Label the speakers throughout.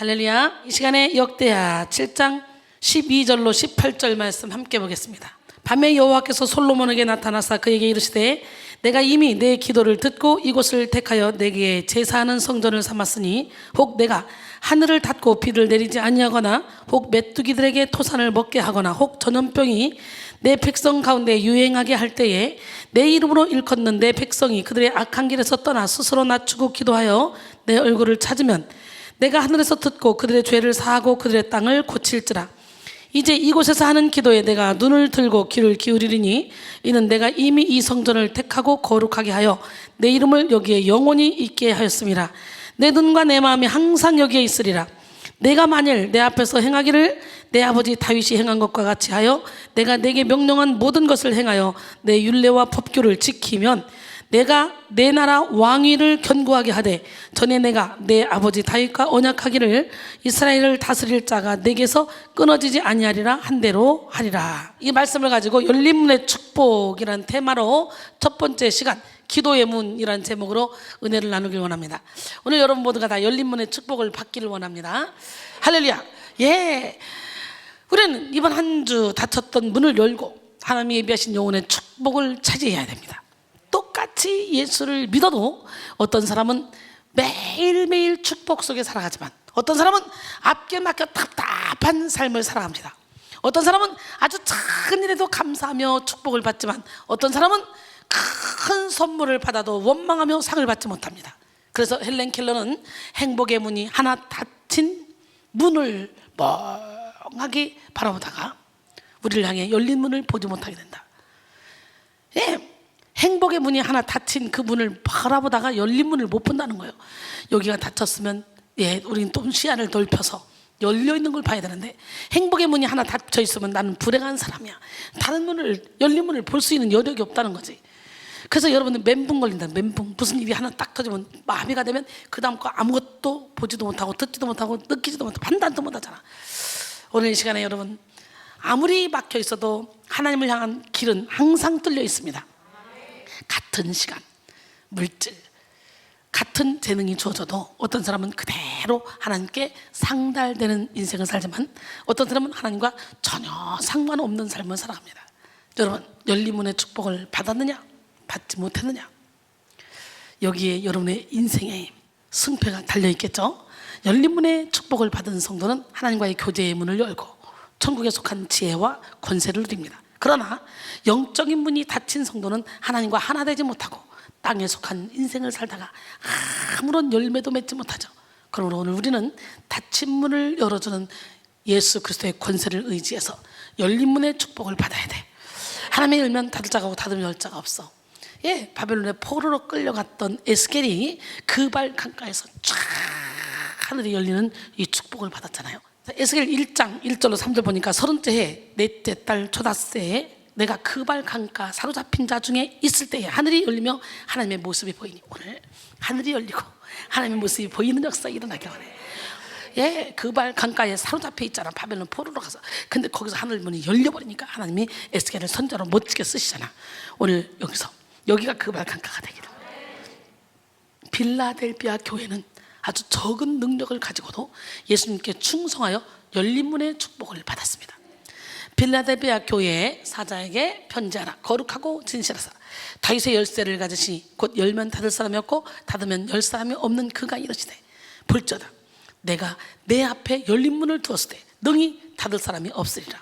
Speaker 1: 할렐루야. 이 시간에 역대하 7장 12절로 18절 말씀 함께 보겠습니다. 밤에 여호와께서 솔로몬에게 나타나사 그에게 이르시되 내가 이미 내 기도를 듣고 이곳을 택하여 내게 제사하는 성전을 삼았으니 혹 내가 하늘을 닫고 비를 내리지 아니하거나 혹 메뚜기들에게 토산을 먹게 하거나 혹 전염병이 내 백성 가운데 유행하게 할 때에 내 이름으로 일컫는 내 백성이 그들의 악한 길에서 떠나 스스로 낮추고 기도하여 내 얼굴을 찾으면 내가 하늘에서 듣고 그들의 죄를 사하고 그들의 땅을 고칠지라. 이제 이곳에서 하는 기도에 내가 눈을 들고 귀를 기울이리니 이는 내가 이미 이 성전을 택하고 거룩하게 하여 내 이름을 여기에 영원히 있게 하였음이라. 내 눈과 내 마음이 항상 여기에 있으리라. 내가 만일 내 앞에서 행하기를 내 아버지 다윗이 행한 것과 같이 하여 내가 내게 명령한 모든 것을 행하여 내 율례와 법규를 지키면 내가 내 나라 왕위를 견고하게 하되 전에 내가 내 아버지 다윗과 언약하기를 이스라엘을 다스릴 자가 내게서 끊어지지 아니하리라 한 대로 하리라. 이 말씀을 가지고 열린 문의 축복이라는 테마로 첫 번째 시간 기도의 문이라는 제목으로 은혜를 나누길 원합니다. 오늘 여러분 모두가 다 열린 문의 축복을 받기를 원합니다. 할렐루야. 예, 우리는 이번 한 주 닫혔던 문을 열고 하나님이 예비하신 영혼의 축복을 차지해야 됩니다. 똑같이 예수를 믿어도 어떤 사람은 매일매일 축복 속에 살아가지만 어떤 사람은 앞길 막혀 답답한 삶을 살아갑니다. 어떤 사람은 아주 작은 일에도 감사하며 축복을 받지만 어떤 사람은 큰 선물을 받아도 원망하며 상을 받지 못합니다. 그래서 헬렌 켈러는 행복의 문이 하나 닫힌 문을 멍하게 바라보다가 우리를 향해 열린 문을 보지 못하게 된다. 예, 행복의 문이 하나 닫힌 그 문을 바라보다가 열린 문을 못 본다는 거예요. 여기가 닫혔으면 우리는 또 시야를 넓혀서 열려있는 걸 봐야 되는데 행복의 문이 하나 닫혀 있으면 나는 불행한 사람이야. 다른 문을, 열린 문을 볼 수 있는 여력이 없다는 거지. 그래서 여러분들 멘붕 걸린다. 멘붕. 무슨 일이 하나 딱 터지면 마비가 되면 그 다음 거 아무것도 보지도 못하고 듣지도 못하고 느끼지도 못하고 판단도 못하잖아. 오늘 이 시간에 여러분 아무리 막혀 있어도 하나님을 향한 길은 항상 뚫려 있습니다. 같은 시간, 물질, 같은 재능이 주어져도 어떤 사람은 그대로 하나님께 상달되는 인생을 살지만 어떤 사람은 하나님과 전혀 상관없는 삶을 살아갑니다. 여러분 열린 문의 축복을 받았느냐 받지 못했느냐, 여기에 여러분의 인생의 승패가 달려있겠죠. 열린 문의 축복을 받은 성도는 하나님과의 교제의 문을 열고 천국에 속한 지혜와 권세를 누립니다. 그러나 영적인 문이 닫힌 성도는 하나님과 하나 되지 못하고 땅에 속한 인생을 살다가 아무런 열매도 맺지 못하죠. 그러므로 오늘 우리는 닫힌 문을 열어주는 예수 그리스도의 권세를 의지해서 열린 문의 축복을 받아야 돼. 하나님이 열면 닫을 자가 없고 닫으면 열 자가 없어. 예, 바벨론의 포로로 끌려갔던 에스겔이 그 발 강가에서 쫙 하늘이 열리는 이 축복을 받았잖아요. 에스겔 1장 1절로 3절 보니까 30째 해 넷째 달 초닷새에 내가 그 발 강가 사로잡힌 자 중에 있을 때에 하늘이 열리며 하나님의 모습이 보이니 오늘 하늘이 열리고 하나님의 모습이 보이는 역사가 일어나길 원해. 예, 그 발 강가에 사로잡혀 있잖아. 바벨론 포로로 가서. 근데 거기서 하늘 문이 열려버리니까 하나님이 에스겔을 선자로 멋지게 쓰시잖아. 오늘 여기가 그 발 강가가 되기를. 빌라델비아 교회는 아주 적은 능력을 가지고도 예수님께 충성하여 열린 문의 축복을 받았습니다. 빌라델비아 교회의 사자에게 편지하라. 거룩하고 진실하사 다윗의 열쇠를 가지시니 곧 열면 닫을 사람이 없고 닫으면 열 사람이 없는 그가 이르시되 볼지어다 내가 내 앞에 열린 문을 두었을 때 능히 닫을 사람이 없으리라.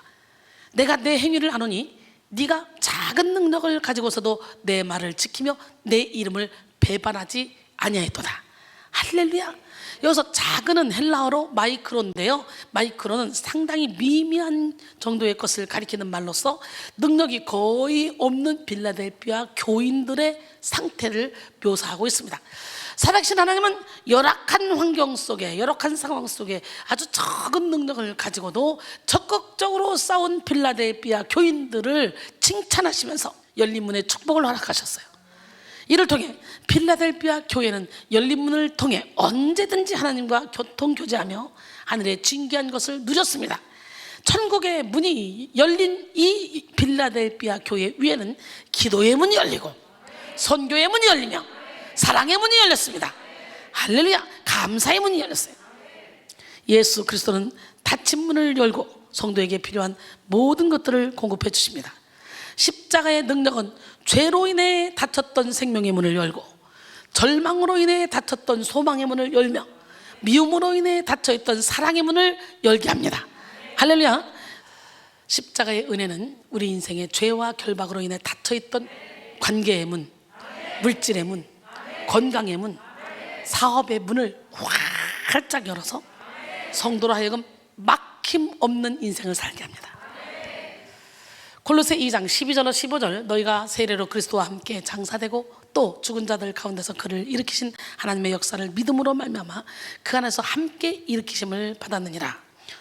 Speaker 1: 내가 내 행위를 아노니 네가 작은 능력을 가지고서도 내 말을 지키며 내 이름을 배반하지 아니하였도다. 할렐루야. 여기서 작은은 헬라어로 마이크로인데요, 마이크로는 상당히 미미한 정도의 것을 가리키는 말로서 능력이 거의 없는 빌라델비아 교인들의 상태를 묘사하고 있습니다. 살아계신 하나님은 열악한 환경 속에, 열악한 상황 속에 아주 적은 능력을 가지고도 적극적으로 싸운 빌라델비아 교인들을 칭찬하시면서 열린 문의 축복을 허락하셨어요. 이를 통해 필라델비아 교회는 열린 문을 통해 언제든지 하나님과 교통교제하며 하늘의 진귀한 것을 누렸습니다. 천국의 문이 열린 이 필라델비아 교회 위에는 기도의 문이 열리고 선교의 문이 열리며 사랑의 문이 열렸습니다. 할렐루야. 감사의 문이 열렸어요. 예수 그리스도는 닫힌 문을 열고 성도에게 필요한 모든 것들을 공급해 주십니다. 십자가의 능력은 죄로 인해 닫혔던 생명의 문을 열고, 절망으로 인해 닫혔던 소망의 문을 열며, 미움으로 인해 닫혀있던 사랑의 문을 열게 합니다. 할렐루야. 십자가의 은혜는 우리 인생의 죄와 결박으로 인해 닫혀있던 관계의 문, 물질의 문, 건강의 문, 사업의 문을 활짝 열어서 성도로 하여금 막힘 없는 인생을 살게 합니다. 골로새 2장 12절로 15절, 너희가 세례로 그리스도와 함께 장사되고 또 죽은 자들 가운데서 그를 일으키신 하나님의 역사를 믿음으로 말미암아 그 안에서 함께 일으키심을 받았느니라.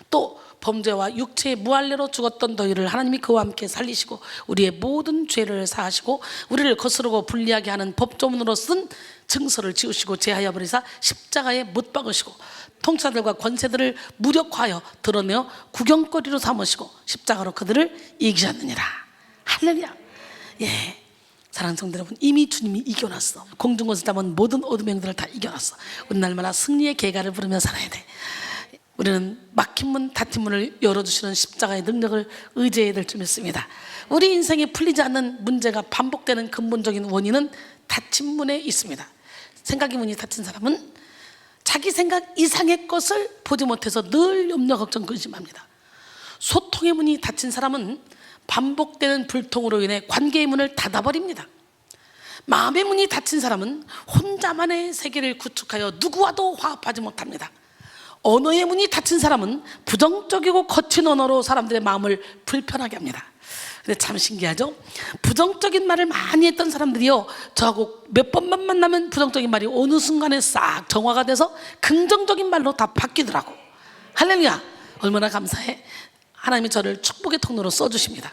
Speaker 1: 또 범죄와 육체의 무할례로 죽었던 너희를 하나님이 그와 함께 살리시고 우리의 모든 죄를 사하시고 우리를 거스르고 불리하게 하는 법조문으로 쓴 증서를 지우시고 제하여 버리사 십자가에 못 박으시고 통치자들과 권세들을 무력화하여 드러내어 구경거리로 삼으시고 십자가로 그들을 이기셨느니라. 할렐루야. 예, 사랑하는 성도 여러분, 이미 주님이 이겨놨어. 공중권세 잡은 모든 어둠의 영들을 다 이겨놨어. 우리 날마다 승리의 계가를 부르며 살아야 돼. 우리는 막힌 문, 닫힌 문을 열어주시는 십자가의 능력을 의지해야 될 줄 믿습니다. 우리 인생에 풀리지 않는 문제가 반복되는 근본적인 원인은 닫힌 문에 있습니다. 생각의 문이 닫힌 사람은 자기 생각 이상의 것을 보지 못해서 늘 염려, 걱정, 근심합니다. 소통의 문이 닫힌 사람은 반복되는 불통으로 인해 관계의 문을 닫아버립니다. 마음의 문이 닫힌 사람은 혼자만의 세계를 구축하여 누구와도 화합하지 못합니다. 언어의 문이 닫힌 사람은 부정적이고 거친 언어로 사람들의 마음을 불편하게 합니다. 근데 참 신기하죠? 부정적인 말을 많이 했던 사람들이요, 저하고 몇 번만 만나면 부정적인 말이 어느 순간에 싹 정화가 돼서 긍정적인 말로 다 바뀌더라고. 할렐루야. 얼마나 감사해. 하나님이 저를 축복의 통로로 써주십니다.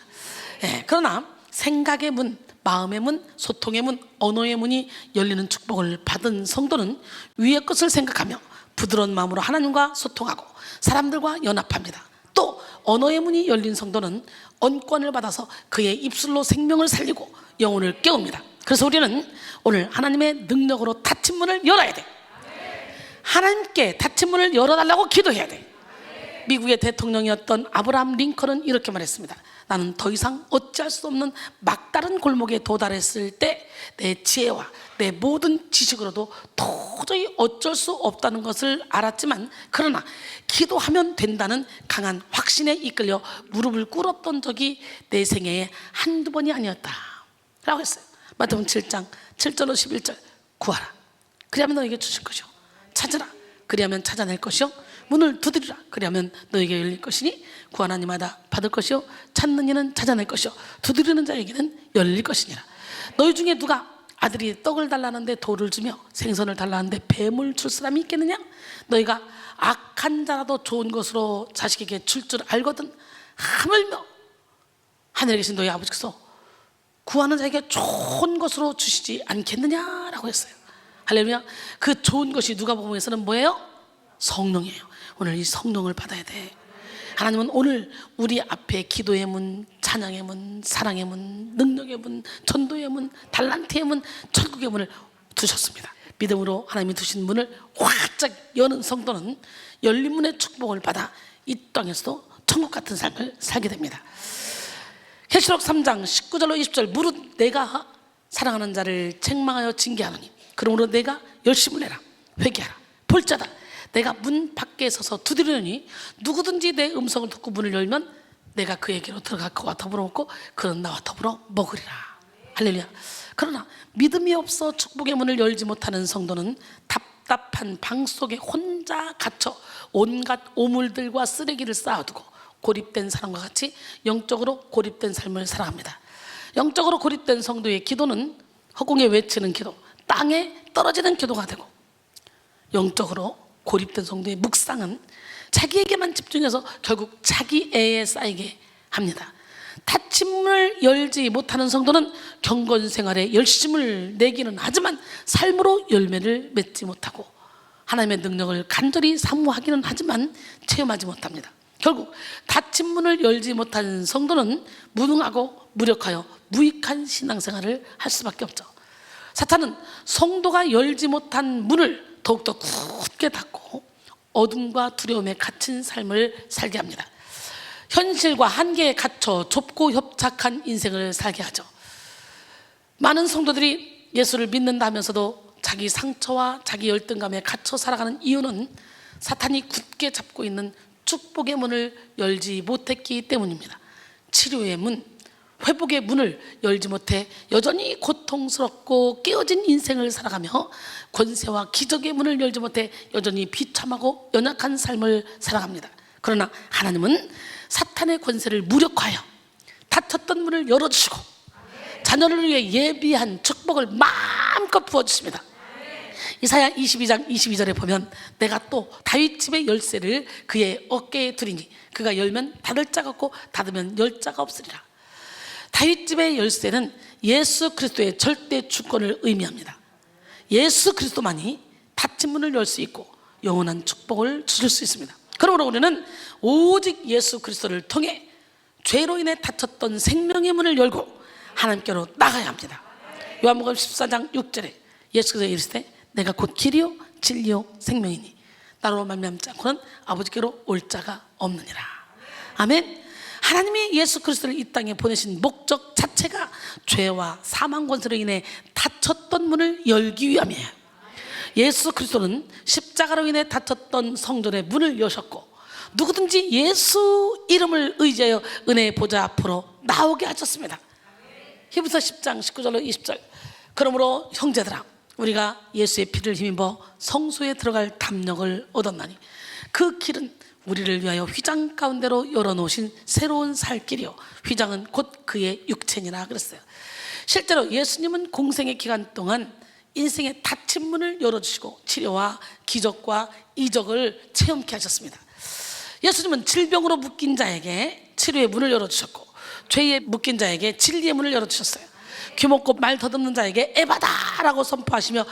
Speaker 1: 예, 그러나 생각의 문, 마음의 문, 소통의 문, 언어의 문이 열리는 축복을 받은 성도는 위의 것을 생각하며 부드러운 마음으로 하나님과 소통하고 사람들과 연합합니다. 또 언어의 문이 열린 성도는 언권을 받아서 그의 입술로 생명을 살리고 영혼을 깨웁니다. 그래서 우리는 오늘 하나님의 능력으로 닫힌 문을 열어야 돼. 하나님께 닫힌 문을 열어달라고 기도해야 돼. 미국의 대통령이었던 아브라함 링컨은 이렇게 말했습니다. 나는 더 이상 어찌할 수 없는 막다른 골목에 도달했을 때 내 지혜와 내 모든 지식으로도 도저히 어쩔 수 없다는 것을 알았지만, 그러나 기도하면 된다는 강한 확신에 이끌려 무릎을 꿇었던 적이 내 생애에 한두 번이 아니었다 라고 했어요. 마태복음 7장 7절로 11절, 구하라 그리하면 너에게 주실 것이요, 찾으라 그리하면 찾아낼 것이요, 문을 두드리라 그리하면 너에게 열릴 것이니 구하는 이마다 받을 것이요, 찾는 이는 찾아낼 것이요, 두드리는 자에게는 열릴 것이니라. 너희 중에 누가 아들이 떡을 달라는데 돌을 주며 생선을 달라는데 뱀을 줄 사람이 있겠느냐? 너희가 악한 자라도 좋은 것으로 자식에게 줄 줄 알거든 하물며 하늘에 계신 너희 아버지께서 구하는 자에게 좋은 것으로 주시지 않겠느냐라고 했어요. 할렐루야. 그 좋은 것이 누가복음에서는 뭐예요? 성령이에요. 오늘 이 성령을 받아야 돼. 하나님은 오늘 우리 앞에 기도의 문, 찬양의 문, 사랑의 문, 능력의 문, 전도의 문, 달란트의 문, 천국의 문을 두셨습니다. 믿음으로 하나님이 두신 문을 활짝 여는 성도는 열린 문의 축복을 받아 이 땅에서도 천국 같은 삶을 살게 됩니다. 계시록 3장 19절로 20절, 무릇 내가 사랑하는 자를 책망하여 징계하노니 그러므로 내가 열심을 내라. 회개하라. 볼자다 내가 문 밖에 서서 두드리노니 누구든지 내 음성을 듣고 문을 열면 내가 그에게로 들어가 그와 더불어 먹고 그는 나와 더불어 먹으리라. 할렐루야. 그러나 믿음이 없어 축복의 문을 열지 못하는 성도는 답답한 방 속에 혼자 갇혀 온갖 오물들과 쓰레기를 쌓아두고 고립된 사람과 같이 영적으로 고립된 삶을 살아갑니다. 영적으로 고립된 성도의 기도는 허공에 외치는 기도, 땅에 떨어지는 기도가 되고, 영적으로 고립된 성도의 묵상은 자기에게만 집중해서 결국 자기 애에 쌓이게 합니다. 닫힌 문을 열지 못하는 성도는 경건 생활에 열심을 내기는 하지만 삶으로 열매를 맺지 못하고 하나님의 능력을 간절히 사모하기는 하지만 체험하지 못합니다. 결국 닫힌 문을 열지 못한 성도는 무능하고 무력하여 무익한 신앙생활을 할 수밖에 없죠. 사탄은 성도가 열지 못한 문을 더욱더 굳게 닫고 어둠과 두려움에 갇힌 삶을 살게 합니다. 현실과 한계에 갇혀 좁고 협착한 인생을 살게 하죠. 많은 성도들이 예수를 믿는다면서도 자기 상처와 자기 열등감에 갇혀 살아가는 이유는 사탄이 굳게 잡고 있는 축복의 문을 열지 못했기 때문입니다. 치료의 문, 회복의 문을 열지 못해 여전히 고통스럽고 깨어진 인생을 살아가며 권세와 기적의 문을 열지 못해 여전히 비참하고 연약한 삶을 살아갑니다. 그러나 하나님은 사탄의 권세를 무력화하여 닫혔던 문을 열어주시고 자녀를 위해 예비한 축복을 마음껏 부어주십니다. 이사야 22장 22절에 보면 내가 또 다윗집의 열쇠를 그의 어깨에 두리니 그가 열면 닫을 자가 없고 닫으면 열 자가 없으리라. 다윗집의 열쇠는 예수 그리스도의 절대 주권을 의미합니다. 예수 그리스도만이 닫힌 문을 열 수 있고 영원한 축복을 주실 수 있습니다. 그러므로 우리는 오직 예수 그리스도를 통해 죄로 인해 닫혔던 생명의 문을 열고 하나님께로 나가야 합니다. 요한복음 14장 6절에 예수께서 이르시되 내가 곧 길이요 진리요 생명이니 나로 말미암지 않고는 아버지께로 올 자가 없느니라. 아멘. 하나님이 예수 그리스도를 이 땅에 보내신 목적 자체가 죄와 사망 권세로 인해 닫혔던 문을 열기 위함이에요. 예수 그리스도는 십자가로 인해 닫혔던 성전의 문을 여셨고 누구든지 예수 이름을 의지하여 은혜의 보좌 앞으로 나오게 하셨습니다. 히브리서 10장 19절로 20절 그러므로 형제들아 우리가 예수의 피를 힘입어 성소에 들어갈 담력을 얻었나니 그 길은 우리를 위하여 휘장 가운데로 열어놓으신 새로운 살 길이요 휘장은 곧 그의 육체니라 그랬어요. 실제로 예수님은 공생의 기간 동안 인생의 닫힌 문을 열어주시고 치료와 기적과 이적을 체험케 하셨습니다. 예수님은 질병으로 묶인 자에게 치료의 문을 열어주셨고 죄에 묶인 자에게 진리의 문을 열어주셨어요. 귀먹고 말 더듬는 자에게 에바다라고 선포하시며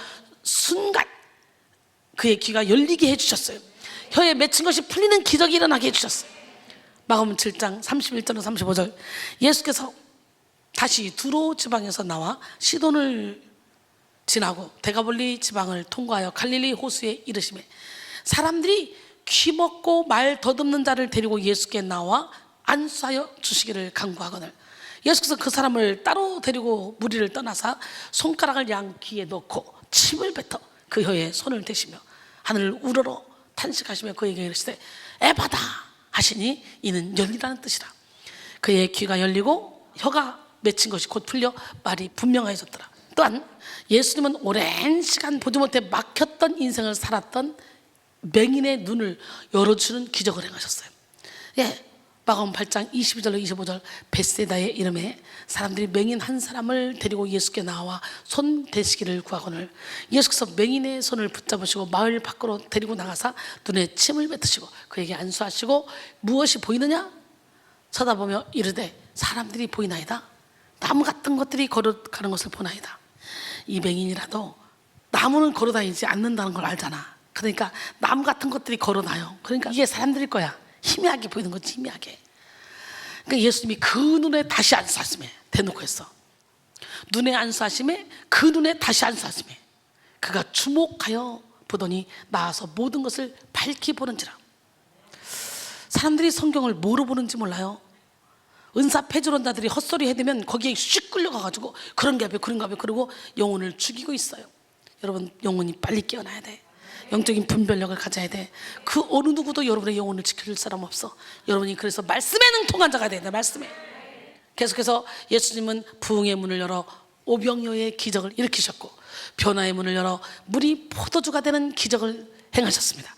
Speaker 1: 순간 그의 귀가 열리게 해주셨어요. 혀에 맺힌 것이 풀리는 기적이 일어나게 해주셨어요. 마가복음 7장 31절로 35절 예수께서 다시 두로 지방에서 나와 시돈을 지나고 데가볼리 지방을 통과하여 갈릴리 호수에 이르시매 사람들이 귀먹고 말 더듬는 자를 데리고 예수께 나와 안수하여 주시기를 간구하거늘 예수께서 그 사람을 따로 데리고 무리를 떠나사 손가락을 양 귀에 넣고 침을 뱉어 그 혀에 손을 대시며 하늘을 우러러 탄식하시며 그에게 이르시되 에바다 하시니 이는 열리라는 뜻이라. 그의 귀가 열리고 혀가 맺힌 것이 곧 풀려 말이 분명해졌더라. 또한 예수님은 오랜 시간 보지 못해 막혔던 인생을 살았던 맹인의 눈을 열어주는 기적을 행하셨어요. 예, 마가복음 8장 22절로 25절 벳세다의 이름에 사람들이 맹인 한 사람을 데리고 예수께 나와 손 대시기를 구하거늘 예수께서 맹인의 손을 붙잡으시고 마을 밖으로 데리고 나가사 눈에 침을 뱉으시고 그에게 안수하시고 무엇이 보이느냐 쳐다보며 이르되 사람들이 보이나이다. 나무 같은 것들이 걸어가는 것을 보나이다. 이 맹인이라도 나무는 걸어다니지 않는다는 걸 알잖아. 그러니까 나무 같은 것들이 걸어다녀. 그러니까 이게 사람들일 거야. 희미하게 보이는 거지, 희미하게. 그러니까 예수님이 그 눈에 다시 안수하심에 대놓고 했어. 눈에 안수하심에 그 눈에 다시 안수하심에 그가 주목하여 보더니 나와서 모든 것을 밝히 보는지라. 사람들이 성경을 뭐로 보는지 몰라요. 은사 폐주론자들이 헛소리 해대면 거기에 슉 끌려가가지고 그런가 봐 그런가 봐 그러고 영혼을 죽이고 있어요. 여러분 영혼이 빨리 깨어나야 돼. 영적인 분별력을 가져야 돼. 그 어느 누구도 여러분의 영혼을 지킬 사람 없어. 여러분이 그래서 말씀에 능통한 자가 돼야 돼. 말씀에. 계속해서 예수님은 부흥의 문을 열어 오병이어의 기적을 일으키셨고 변화의 문을 열어 물이 포도주가 되는 기적을 행하셨습니다.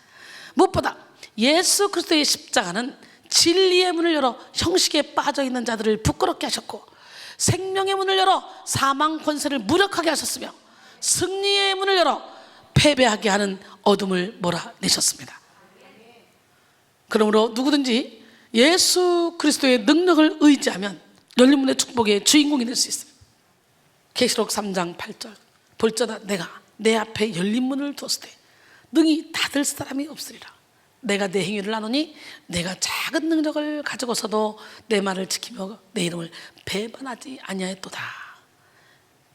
Speaker 1: 무엇보다 예수 그리스도의 십자가는 진리의 문을 열어 형식에 빠져있는 자들을 부끄럽게 하셨고 생명의 문을 열어 사망 권세를 무력하게 하셨으며 승리의 문을 열어 패배하게 하는 어둠을 몰아내셨습니다. 그러므로 누구든지 예수 그리스도의 능력을 의지하면 열린 문의 축복의 주인공이 될 수 있어요. 계시록 3장 8절 볼자다 내가 내 앞에 열린 문을 두었을 때 능히 닫을 사람이 없으리라. 내가 내 행위를 나누니 내가 작은 능력을 가지고서도 내 말을 지키며 내 이름을 배반하지 아니하였도다.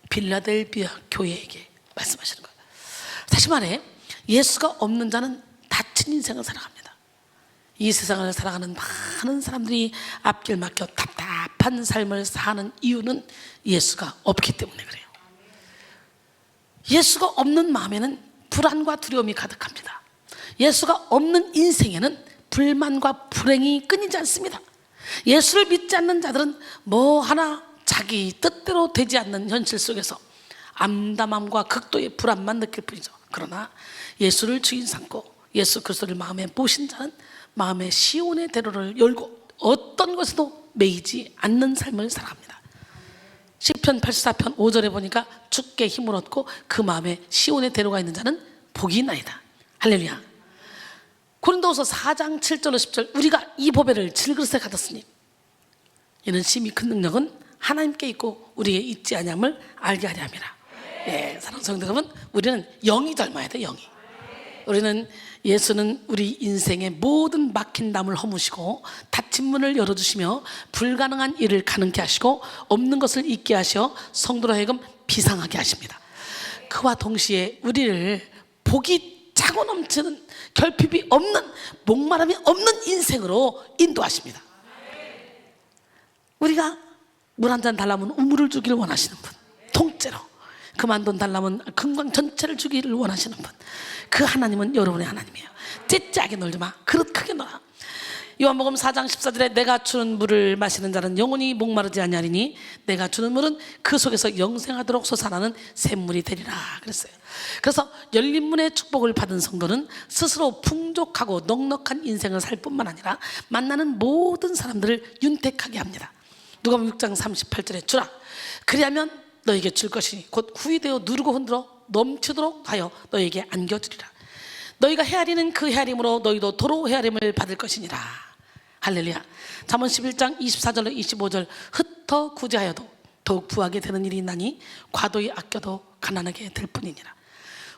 Speaker 1: 빌라델비아 교회에게 말씀하시는 거예요. 다시 말해 예수가 없는 자는 닫힌 갇힌 인생을 살아갑니다. 이 세상을 살아가는 많은 사람들이 앞길 막혀 답답한 삶을 사는 이유는 예수가 없기 때문에 그래요. 예수가 없는 마음에는 불안과 두려움이 가득합니다. 예수가 없는 인생에는 불만과 불행이 끊이지 않습니다. 예수를 믿지 않는 자들은 뭐 하나 자기 뜻대로 되지 않는 현실 속에서 암담함과 극도의 불안만 느낄 뿐이죠. 그러나 예수를 주인 삼고 예수 그리스도를 마음에 모신 자는 마음의 시온의 대로를 열고 어떤 것에도 매이지 않는 삶을 살아갑니다. 시편 84편 5절에 보니까 주께 힘을 얻고 그 마음에 시온의 대로가 있는 자는 복이 있나이다. 할렐루야. 고린도후서 4장 7절로 10절 우리가 이 보배를 질그릇에 가뒀으니 이는 심히 큰 능력은 하나님께 있고 우리에게 있지 아니함을 알게 하려 함이라. 예, 사랑하는 성도 여러분, 우리는 영이 닮아야 돼. 영이. 우리는 예수는 우리 인생의 모든 막힌 담을 허무시고 닫힌 문을 열어주시며 불가능한 일을 가능케 하시고 없는 것을 있게 하셔 성도로 하여금 비상하게 하십니다. 그와 동시에 우리를 복이 차고 넘치는 결핍이 없는 목마름이 없는 인생으로 인도하십니다. 우리가 물 한 잔 달라면 우물을 주기를 원하시는 분, 통째로 그만 돈 달라면 금광 전체를 주기를 원하시는 분, 그 하나님은 여러분의 하나님이에요. 째째하게 놀지 마. 그릇 크게 놀아. 요한복음 4장 14절에 내가 주는 물을 마시는 자는 영원히 목마르지 아니하리니 내가 주는 물은 그 속에서 영생하도록 솟아나는 샘물이 되리라 그랬어요. 그래서 열린 문의 축복을 받은 성도는 스스로 풍족하고 넉넉한 인생을 살 뿐만 아니라 만나는 모든 사람들을 윤택하게 합니다. 누가복음 6장 38절에 주라 그리하면 너에게 줄 것이니 곧 후히되어 누르고 흔들어 넘치도록 하여 너에게 안겨주리라. 너희가 헤아리는 그 헤아림으로 너희도 도로 헤아림을 받을 것이니라. 할렐루야. 잠언 11장 24절로 25절 흩어 구제하여도 더욱 부하게 되는 일이 있나니 과도히 아껴도 가난하게 될 뿐이니라.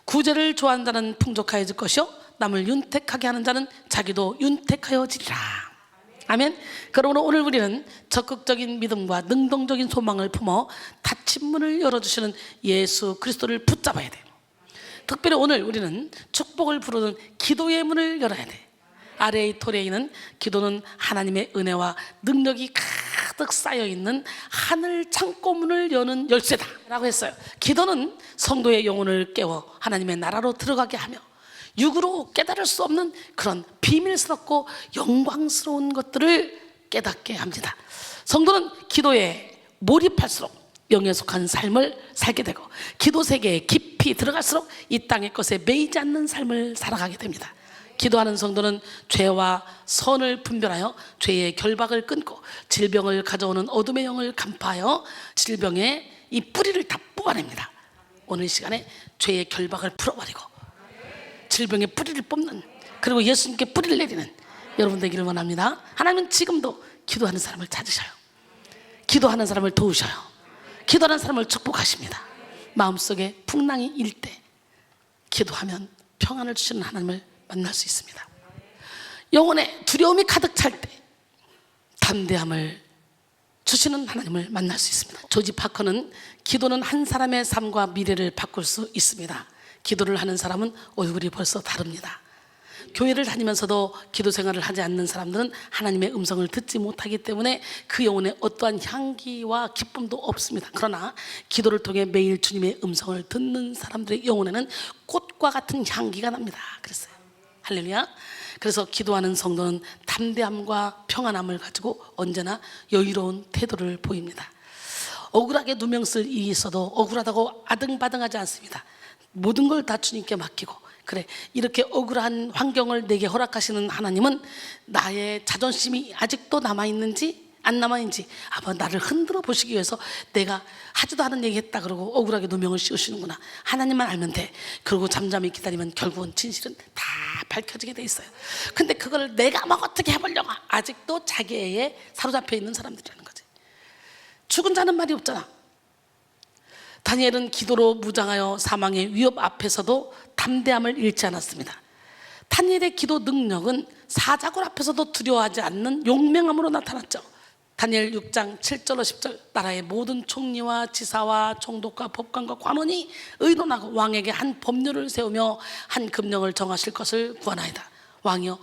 Speaker 1: 구제를 좋아하는 자는 풍족하여질 것이요 남을 윤택하게 하는 자는 자기도 윤택하여지리라. 아멘. 그러므로 오늘 우리는 적극적인 믿음과 능동적인 소망을 품어 닫힌 문을 열어주시는 예수 그리스도를 붙잡아야 돼요. 특별히 오늘 우리는 축복을 부르는 기도의 문을 열어야 돼. RA 토레이는 기도는 하나님의 은혜와 능력이 가득 쌓여있는 하늘 창고문을 여는 열쇠다 라고 했어요. 기도는 성도의 영혼을 깨워 하나님의 나라로 들어가게 하며 육으로 깨달을 수 없는 그런 비밀스럽고 영광스러운 것들을 깨닫게 합니다. 성도는 기도에 몰입할수록 영에 속한 삶을 살게 되고 기도 세계에 깊이 들어갈수록 이 땅의 것에 매이지 않는 삶을 살아가게 됩니다. 기도하는 성도는 죄와 선을 분별하여 죄의 결박을 끊고 질병을 가져오는 어둠의 영을 간파하여 질병의 이 뿌리를 다 뽑아냅니다. 오늘 시간에 죄의 결박을 풀어버리고 질병의 뿌리를 뽑는, 그리고 예수님께 뿌리를 내리는 여러분 되기를 원합니다. 하나님은 지금도 기도하는 사람을 찾으셔요. 기도하는 사람을 도우셔요. 기도하는 사람을 축복하십니다. 마음속에 풍랑이 일 때 기도하면 평안을 주시는 하나님을 만날 수 있습니다. 영혼에 두려움이 가득 찰 때 담대함을 주시는 하나님을 만날 수 있습니다. 조지 파커는 기도는 한 사람의 삶과 미래를 바꿀 수 있습니다. 기도를 하는 사람은 얼굴이 벌써 다릅니다. 교회를 다니면서도 기도 생활을 하지 않는 사람들은 하나님의 음성을 듣지 못하기 때문에 그 영혼에 어떠한 향기와 기쁨도 없습니다. 그러나 기도를 통해 매일 주님의 음성을 듣는 사람들의 영혼에는 꽃과 같은 향기가 납니다. 그랬어요. 할렐루야. 그래서 기도하는 성도는 담대함과 평안함을 가지고 언제나 여유로운 태도를 보입니다. 억울하게 누명 쓸 일이 있어도 억울하다고 아등바등하지 않습니다. 모든 걸 다 주님께 맡기고, 그래, 이렇게 억울한 환경을 내게 허락하시는 하나님은 나의 자존심이 아직도 남아있는지 안 남아있는지 한번 나를 흔들어 보시기 위해서 내가 하지도 않은 얘기 했다 그러고 억울하게 누명을 씌우시는구나. 하나님만 알면 돼. 그리고 잠잠히 기다리면 결국은 진실은 다 밝혀지게 돼 있어요. 근데 그걸 내가 막 어떻게 해보려고 아직도 자기애에 사로잡혀 있는 사람들이라는 거지. 죽은 자는 말이 없잖아. 다니엘은 기도로 무장하여 사망의 위협 앞에서도 담대함을 잃지 않았습니다. 다니엘의 기도 능력은 사자굴 앞에서도 두려워하지 않는 용맹함으로 나타났죠. 다니엘 6장 7절로 10절 나라의 모든 총리와 지사와 총독과 법관과 관원이 의논하고 왕에게 한 법률을 세우며 한 금령을 정하실 것을 구하나이다. 왕이요,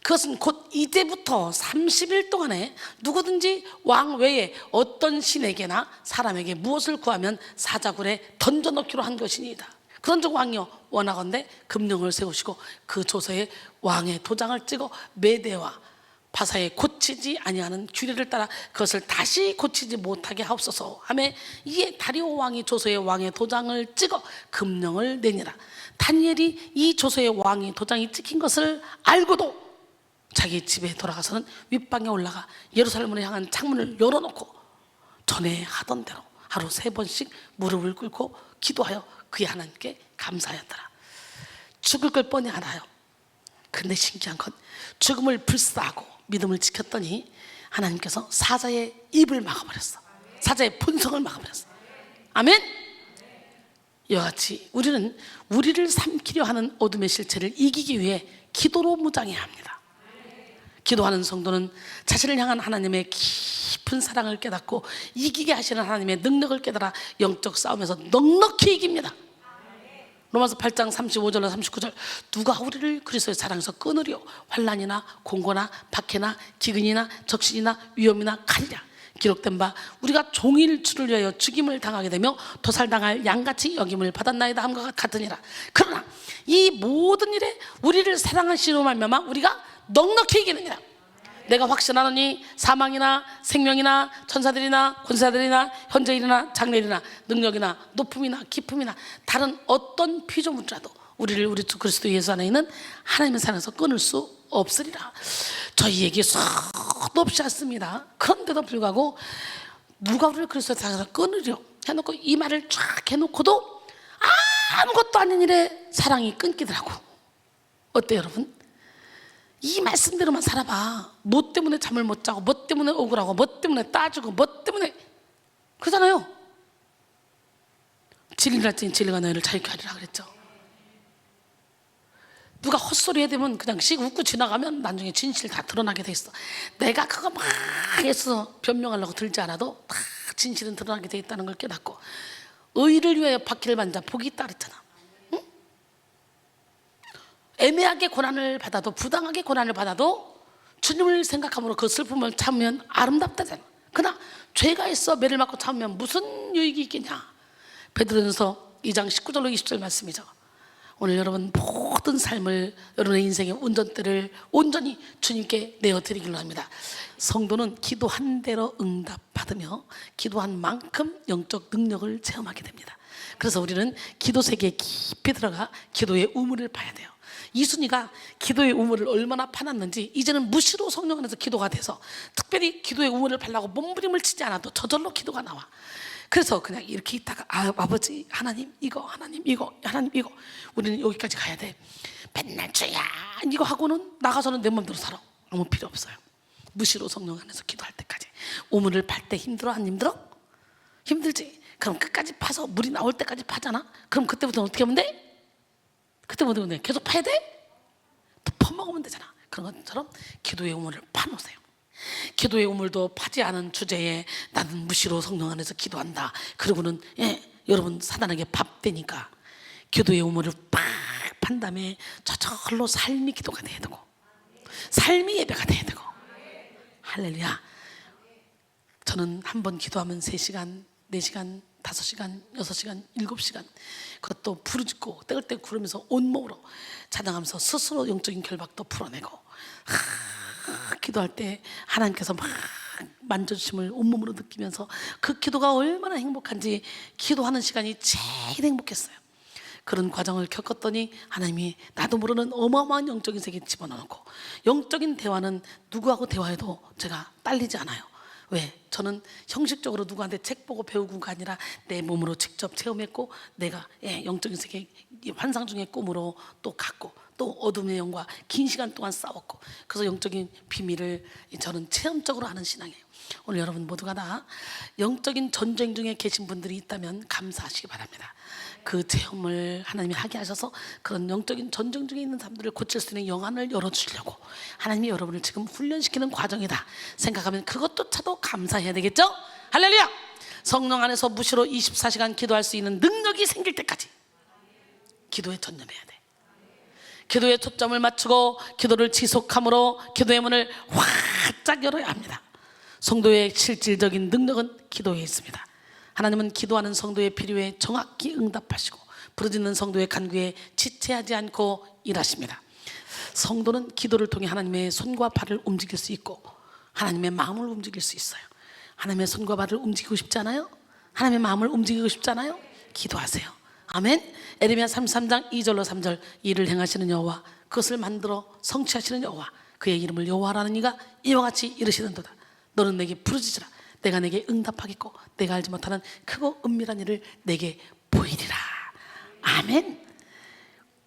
Speaker 1: 그것은 곧 이제부터 30일 동안에 누구든지 왕 외에 어떤 신에게나 사람에게 무엇을 구하면 사자굴에 던져넣기로 한 것이니이다. 그런즉 왕이요, 원하건대 금령을 세우시고 그 조서에 왕의 도장을 찍어 메대와 바사에 고치지 아니하는 규례를 따라 그것을 다시 고치지 못하게 하옵소서 하매, 이에 다리오 왕이 조서에 왕의 도장을 찍어 금령을 내니라. 다니엘이 이 조서에 왕의 도장이 찍힌 것을 알고도 자기 집에 돌아가서는 윗방에 올라가 예루살렘으로 향한 창문을 열어놓고 전에 하던 대로 하루 3번씩 무릎을 꿇고 기도하여 그의 하나님께 감사하였더라. 죽을 걸 뻔히 알아요. 그런데 신기한 건 죽음을 불사하고 믿음을 지켰더니 하나님께서 사자의 입을 막아버렸어. 사자의 본성을 막아버렸어. 아멘. 이와 같이 우리는 우리를 삼키려 하는 어둠의 실체를 이기기 위해 기도로 무장해야 합니다. 기도하는 성도는 자신을 향한 하나님의 깊은 사랑을 깨닫고 이기게 하시는 하나님의 능력을 깨달아 영적 싸움에서 넉넉히 이깁니다. 로마서 8장 35절로 39절, 누가 우리를 그리스도의 사랑에서 끊으려 환난이나 공고나 박해나 기근이나 적신이나 위험이나 칼이랴. 기록된 바 우리가 종일 주를 위하여 죽임을 당하게 되며 도살당할 양같이 여김을 받았나이다 함과 같으니라. 그러나 이 모든 일에 우리를 사랑하시는 말미암아 우리가 넉넉히 이기느니라. 내가 확신하노니 사망이나 생명이나 천사들이나 권사들이나 현재일이나 장래일이나 능력이나 높음이나 깊음이나 다른 어떤 피조물이라도 우리를 우리 주 그리스도 예수 안에 있는 하나님의 사랑에서 끊을 수 없으리라. 저희에게 수도 없이 왔습니다. 그런데도 불구하고 누가 우리를 그리스도의 사랑에서 끊으려 해놓고 이 말을 쫙 해놓고도 아무것도 아닌 일에 사랑이 끊기더라고. 어때요 여러분? 이 말씀대로만 살아봐. 뭐 때문에 잠을 못 자고, 뭐 때문에 억울하고, 뭐 때문에 따지고, 뭐 때문에 그러잖아요. 진리할 때는 진리가 너희를 자유케 하리라 그랬죠. 누가 헛소리 해대면 그냥 씩 웃고 지나가면 나중에 진실 다 드러나게 돼 있어. 내가 그거 막 해서 변명하려고 들지 않아도 다 진실은 드러나게 돼 있다는 걸 깨닫고, 의를 위하여 박해를 받는 자 복이 있다 그랬잖아. 애매하게 고난을 받아도, 부당하게 고난을 받아도 주님을 생각함으로 그 슬픔을 참으면 아름답다잖아. 그러나 죄가 있어 매를 맞고 참으면 무슨 유익이 있겠냐. 베드로전서 2장 19절로 20절 말씀이죠. 오늘 여러분 모든 삶을, 여러분의 인생의 운전대를 온전히 주님께 내어드리기로 합니다. 성도는 기도한 대로 응답받으며 기도한 만큼 영적 능력을 체험하게 됩니다. 그래서 우리는 기도 세계에 깊이 들어가 기도의 우물을 파야 돼요. 이순이가 기도의 우물을 얼마나 파놨는지 이제는 무시로 성령 안에서 기도가 돼서 특별히 기도의 우물을 파려고 몸부림을 치지 않아도 저절로 기도가 나와. 그래서 그냥 이렇게 있다가 아버지 하나님 이거, 하나님 이거, 하나님 이거, 우리는 여기까지 가야 돼. 맨날 주야 이거 하고는 나가서는 내 맘대로 살아. 아무 필요 없어요. 무시로 성령 안에서 기도할 때까지. 우물을 팔 때 힘들어 안 힘들어? 힘들지. 그럼 끝까지 파서 물이 나올 때까지 파잖아. 그럼 그때부터 어떻게 하면 돼? 그때부터 어떻게 하면 돼? 계속 파야 돼? 또 퍼먹으면 되잖아. 그런 것처럼 기도의 우물을 파놓으세요. 기도의 우물도 파지 않은 주제에 나는 무시로 성령 안에서 기도한다. 그러고는 여러분 사단에게 밥 되니까 기도의 우물을 팍 판 다음에 저절로 삶이 기도가 돼야 되고 삶이 예배가 돼야 되고. 할렐루야. 저는 한 번 기도하면 3시간, 4시간, 5시간, 6시간, 7시간 그것도 부르짖고 떼굴떼굴 구르면서 온몸으로 찬양하면서 스스로 영적인 결박도 풀어내고 기도할 때 하나님께서 막 만져주심을 온몸으로 느끼면서 그 기도가 얼마나 행복한지 기도하는 시간이 제일 행복했어요. 그런 과정을 겪었더니 하나님이 나도 모르는 어마어마한 영적인 세계에 집어넣고, 영적인 대화는 누구하고 대화해도 제가 딸리지 않아요. 왜? 저는 형식적으로 누구한테 책 보고 배우고가 아니라 내 몸으로 직접 체험했고, 내가 영적인 세계 환상 중의 꿈으로 또 갔고, 또 어둠의 영과 긴 시간 동안 싸웠고, 그래서 영적인 비밀을 저는 체험적으로 하는 신앙이에요. 오늘 여러분 모두가 다 영적인 전쟁 중에 계신 분들이 있다면 감사하시기 바랍니다. 그 체험을 하나님이 하게 하셔서 그런 영적인 전쟁 중에 있는 사람들을 고칠 수 있는 영안을 열어주시려고 하나님이 여러분을 지금 훈련시키는 과정이다 생각하면 그것조차도 감사해야 되겠죠? 할렐루야! 성령 안에서 무시로 24시간 기도할 수 있는 능력이 생길 때까지 기도에 전념해야 돼. 기도에 초점을 맞추고 기도를 지속함으로 기도의 문을 활짝 열어야 합니다. 성도의 실질적인 능력은 기도에 있습니다. 하나님은 기도하는 성도의 필요에 정확히 응답하시고 부르짖는 성도의 간구에 지체하지 않고 일하십니다. 성도는 기도를 통해 하나님의 손과 발을 움직일 수 있고 하나님의 마음을 움직일 수 있어요. 하나님의 손과 발을 움직이고 싶지 않아요? 하나님의 마음을 움직이고 싶지 않아요? 기도하세요. 아멘. 에레미야 33장 2절로 3절 일을 행하시는 여호와 그것을 만들어 성취하시는 여호와 그의 이름을 여호와라는 이가 이와 같이 이르시는도다. 너는 내게 부르짖으라. 내가 내게 응답하겠고 내가 알지 못하는 크고 은밀한 일을 내게 보이리라. 아멘.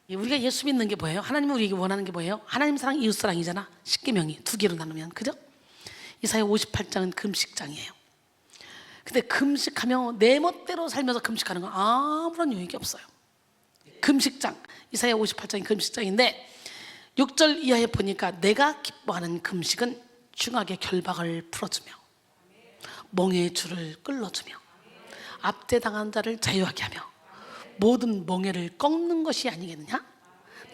Speaker 1: 우리가 예수 믿는 게 뭐예요? 하나님은 우리에게 원하는 게 뭐예요? 하나님 사랑 이웃 사랑이잖아. 십계명이 두 개로 나누면, 그죠? 이사야 58장은 금식장이에요. 근데 금식하며 내 멋대로 살면서 금식하는 건 아무런 유익이 없어요. 금식장, 이사야 58장이 금식장인데 6절 이하에 보니까 내가 기뻐하는 금식은 중하게 결박을 풀어주며 멍에의 줄을 끌어주며 압제당한 자를 자유하게 하며 모든 멍에를 꺾는 것이 아니겠느냐?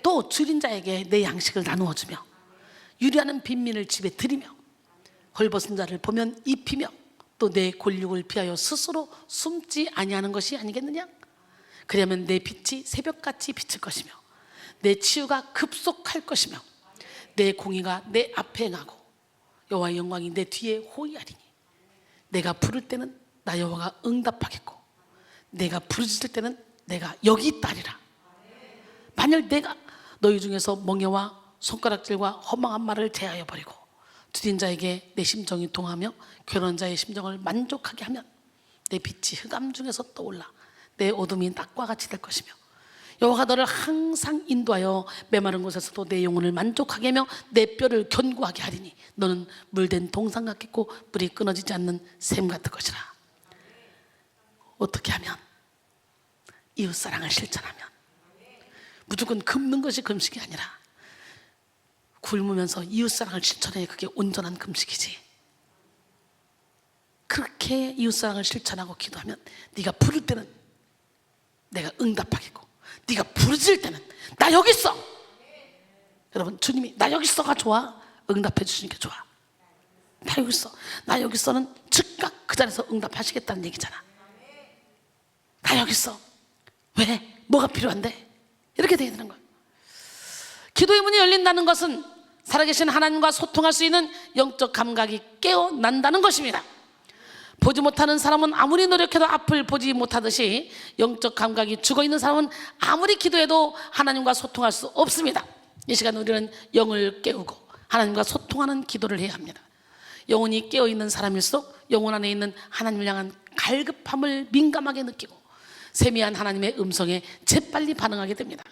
Speaker 1: 또 줄인 자에게 내 양식을 나누어 주며 유리하는 빈민을 집에 들이며 헐벗은 자를 보면 입히며 또 내 골육을 피하여 스스로 숨지 아니하는 것이 아니겠느냐? 그러면 내 빛이 새벽같이 비칠 것이며 내 치유가 급속할 것이며 내 공의가 내 앞에 행하고 여호와의 영광이 내 뒤에 호위하리니 내가 부를 때는 나 여호와가 응답하겠고 내가 부르짖을 때는 내가 여기 있다리라. 만일 내가 너희 중에서 멍에와 손가락질과 허망한 말을 제하여 버리고 두린 자에게 내 심정이 동하며 괴로운 자의 심정을 만족하게 하면 내 빛이 흑암 중에서 떠올라 내 어둠이 낮과 같이 될 것이며 여호와가 너를 항상 인도하여 메마른 곳에서도 내 영혼을 만족하게 하며 내 뼈를 견고하게 하리니 너는 물된 동상 같겠고 뿌리 끊어지지 않는 샘 같을 것이라. 어떻게 하면? 이웃사랑을 실천하면. 무조건 굶는 것이 금식이 아니라 굶으면서 이웃사랑을 실천해야 그게 온전한 금식이지. 그렇게 이웃사랑을 실천하고 기도하면 네가 부를 때는 내가 응답하겠고 네가 부르짖을 때는 나 여기 있어. 여러분, 주님이 나 여기 있어가 좋아? 응답해 주시니까 좋아. 나 여기 있어. 나 여기 있어는 즉각 그 자리에서 응답하시겠다는 얘기잖아. 나 여기 있어. 왜? 뭐가 필요한데? 이렇게 돼야 되는 거예요. 기도의 문이 열린다는 것은 살아계신 하나님과 소통할 수 있는 영적 감각이 깨어난다는 것입니다. 보지 못하는 사람은 아무리 노력해도 앞을 보지 못하듯이 영적 감각이 죽어있는 사람은 아무리 기도해도 하나님과 소통할 수 없습니다. 이 시간 우리는 영을 깨우고 하나님과 소통하는 기도를 해야 합니다. 영혼이 깨어있는 사람일수록 영혼 안에 있는 하나님을 향한 갈급함을 민감하게 느끼고 세미한 하나님의 음성에 재빨리 반응하게 됩니다.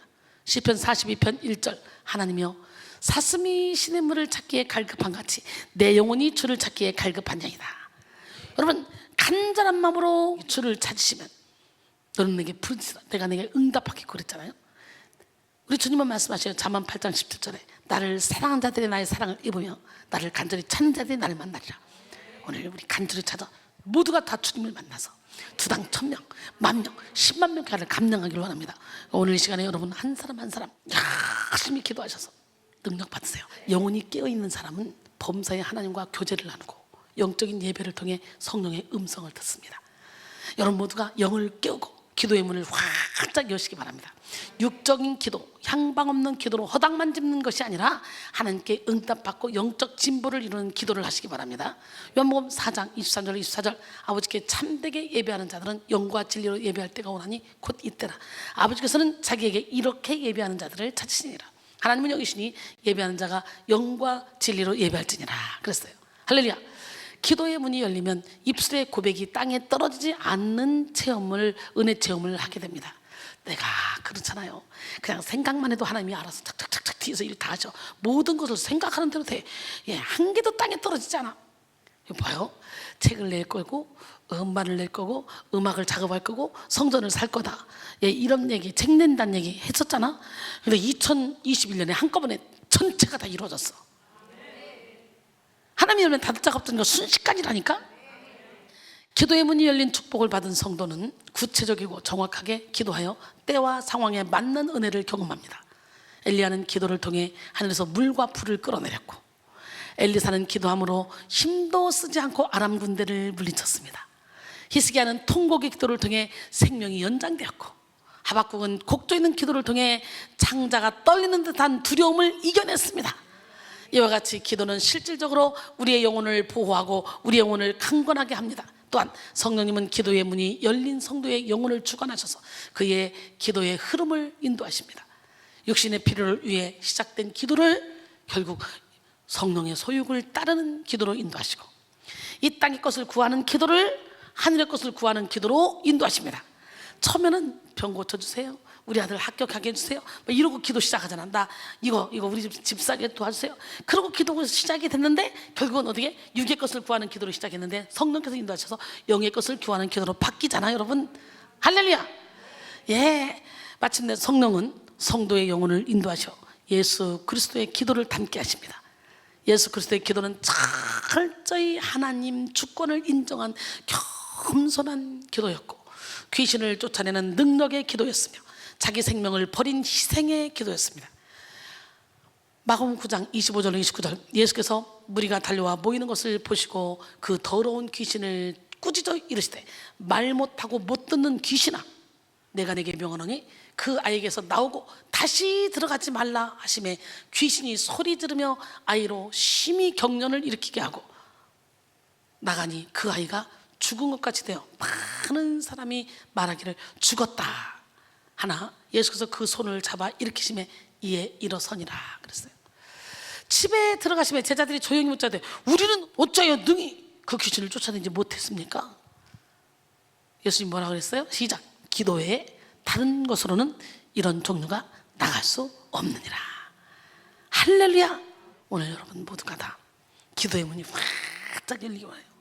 Speaker 1: 시편 42편 1절 하나님이여 사슴이 시냇물을 찾기에 갈급한 같이 내 영혼이 주를 찾기에 갈급하냐이다. 여러분, 간절한 마음으로 주를 찾으시면 너는 내게 부르짖으라 내가 내게 응답하겠고 그랬잖아요. 우리 주님은 말씀하셔요. 잠언 8장 17절에 나를 사랑하는 자들이 나의 사랑을 입으며 나를 간절히 찾는 자들이 나를 만나리라. 오늘 우리 간절히 찾아 모두가 다 주님을 만나서 주당 1000명, 10,000명, 10만 명까지 감당하기를 원합니다. 오늘 이 시간에 여러분 한 사람 한 사람 열심히 기도하셔서 능력 받으세요. 영혼이 깨어있는 사람은 범사의 하나님과 교제를 나누고 영적인 예배를 통해 성령의 음성을 듣습니다. 여러분 모두가 영을 깨우고 기도의 문을 활짝 여시기 바랍니다. 육적인 기도, 향방 없는 기도로 허당만 짚는 것이 아니라 하나님께 응답받고 영적 진보를 이루는 기도를 하시기 바랍니다. 요한복음 4장 23절 24절 아버지께 참되게 예배하는 자들은 영과 진리로 예배할 때가 오나니 곧 이때라. 아버지께서는 자기에게 이렇게 예배하는 자들을 찾으시니라. 하나님은 여기시니 예배하는 자가 영과 진리로 예배할지니라 그랬어요. 할렐루야. 기도의 문이 열리면 입술의 고백이 땅에 떨어지지 않는 체험을, 은혜 체험을 하게 됩니다. 내가 그렇잖아요. 그냥 생각만 해도 하나님이 알아서 착착착착 뒤에서 일 다 하셔. 모든 것을 생각하는 대로 돼. 예, 한 개도 땅에 떨어지지 않아. 이거 봐요. 책을 낼 거고 음반을 낼 거고 음악을 작업할 거고 성전을 살 거다. 예, 이런 얘기, 책 낸다는 얘기 했었잖아. 근데 2021년에 한꺼번에 전체가 다 이루어졌어. 하나님이 열면 다들 없던 거 순식간이라니까. 기도의 문이 열린 축복을 받은 성도는 구체적이고 정확하게 기도하여 때와 상황에 맞는 은혜를 경험합니다. 엘리야는 기도를 통해 하늘에서 물과 불을 끌어내렸고, 엘리사는 기도함으로 힘도 쓰지 않고 아람 군대를 물리쳤습니다. 히스기야는 통곡의 기도를 통해 생명이 연장되었고, 하박국은 곡조 있는 기도를 통해 창자가 떨리는 듯한 두려움을 이겨냈습니다. 이와 같이 기도는 실질적으로 우리의 영혼을 보호하고 우리의 영혼을 강건하게 합니다. 또한 성령님은 기도의 문이 열린 성도의 영혼을 주관하셔서 그의 기도의 흐름을 인도하십니다. 육신의 필요를 위해 시작된 기도를 결국 성령의 소육을 따르는 기도로 인도하시고, 이 땅의 것을 구하는 기도를 하늘의 것을 구하는 기도로 인도하십니다. 처음에는 병 고쳐주세요, 우리 아들 합격하게 해주세요, 이러고 기도 시작하잖아. 나 이거 우리 집 사게 도와주세요. 그러고 기도가 시작이 됐는데 결국은 어떻게 육의 것을 구하는 기도로 시작했는데 성령께서 인도하셔서 영의 것을 구하는 기도로 바뀌잖아요, 여러분. 할렐루야. 예, 마침내 성령은 성도의 영혼을 인도하셔 예수 그리스도의 기도를 담게 하십니다. 예수 그리스도의 기도는 철저히 하나님 주권을 인정한 겸손한 기도였고, 귀신을 쫓아내는 능력의 기도였으며, 자기 생명을 버린 희생의 기도였습니다. 마가복음 9장 25절 29절, 예수께서 무리가 달려와 모이는 것을 보시고 그 더러운 귀신을 꾸짖어 이르시되, 말 못하고 못 듣는 귀신아, 내가 내게 명하노니 그 아이에게서 나오고 다시 들어가지 말라 하시매, 귀신이 소리 지르며 아이로 심히 경련을 일으키게 하고 나가니 그 아이가 죽은 것 같이 되어 많은 사람이 말하기를 죽었다 하나, 예수께서 그 손을 잡아 일으키심에 이에 일어서니라 그랬어요. 집에 들어가시면 제자들이 조용히 묻자되, 우리는 어찌하여 능히 그 귀신을 쫓아내지 못했습니까? 예수님 뭐라 그랬어요? 시작. 기도에 다른 것으로는 이런 종류가 나갈 수 없느니라. 할렐루야. 오늘 여러분 모두가 다 기도의 문이 활짝 열리기 원해요.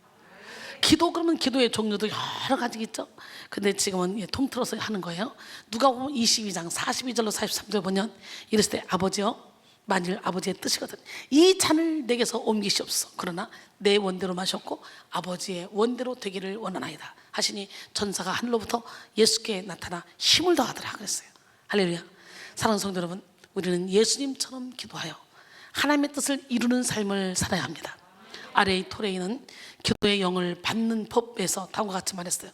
Speaker 1: 기도, 그러면 기도의 종류도 여러 가지 있죠. 근데 지금은 통틀어서 하는 거예요. 누가복음 22장 42절로 43절 보면 이르시되, 아버지여, 만일 아버지의 뜻이거든 이 잔을 내게서 옮기시옵소서. 그러나 내 원대로 마셨고 아버지의 원대로 되기를 원하나이다 하시니 전사가 하늘로부터 예수께 나타나 힘을 더하더라 그랬어요. 할렐루야. 사랑하는 성도 여러분, 우리는 예수님처럼 기도하여 하나님의 뜻을 이루는 삶을 살아야 합니다. R.A. 토레이는 기도의 영을 받는 법에서 다음과 같이 말했어요.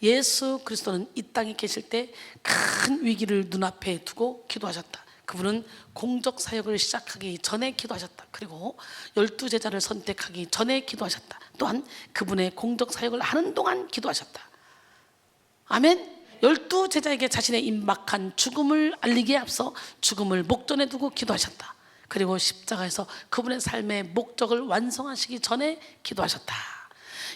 Speaker 1: 예수 그리스도는 이 땅에 계실 때 큰 위기를 눈앞에 두고 기도하셨다. 그분은 공적 사역을 시작하기 전에 기도하셨다. 그리고 12제자를 선택하기 전에 기도하셨다. 또한 그분의 공적 사역을 하는 동안 기도하셨다. 아멘. 12제자에게 자신의 임박한 죽음을 알리기에 앞서 죽음을 목전에 두고 기도하셨다. 그리고 십자가에서 그분의 삶의 목적을 완성하시기 전에 기도하셨다.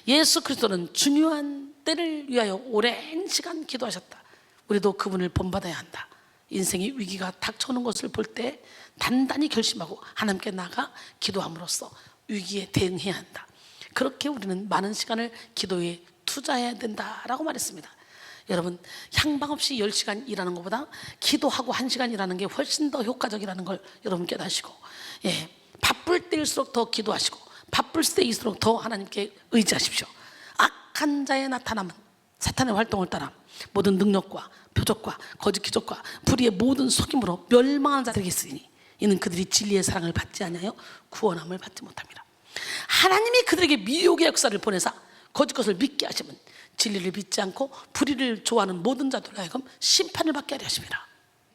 Speaker 1: 예수 그리스도는 중요한 때를 위하여 오랜 시간 기도하셨다. 우리도 그분을 본받아야 한다. 인생의 위기가 닥쳐오는 것을 볼 때 단단히 결심하고 하나님께 나가 기도함으로써 위기에 대응해야 한다. 그렇게 우리는 많은 시간을 기도에 투자해야 된다라고 말했습니다. 여러분, 향방 없이 10시간 일하는 것보다 기도하고 1시간 일하는 게 훨씬 더 효과적이라는 걸 여러분 깨닫시고, 바쁠 때일수록 더 기도하시고 바쁠 때일수록 더 하나님께 의지하십시오. 악한 자의 나타남은 사탄의 활동을 따라 모든 능력과 표적과 거짓 기적과 불의의 모든 속임으로 멸망하는 자들에게 있으니 이는 그들이 진리의 사랑을 받지 않아요 구원함을 받지 못합니다. 하나님이 그들에게 미혹의 역사를 보내사 거짓 것을 믿게 하시면 진리를 믿지 않고 불의를 좋아하는 모든 자들로 하여금 심판을 받게 하려 하십니다.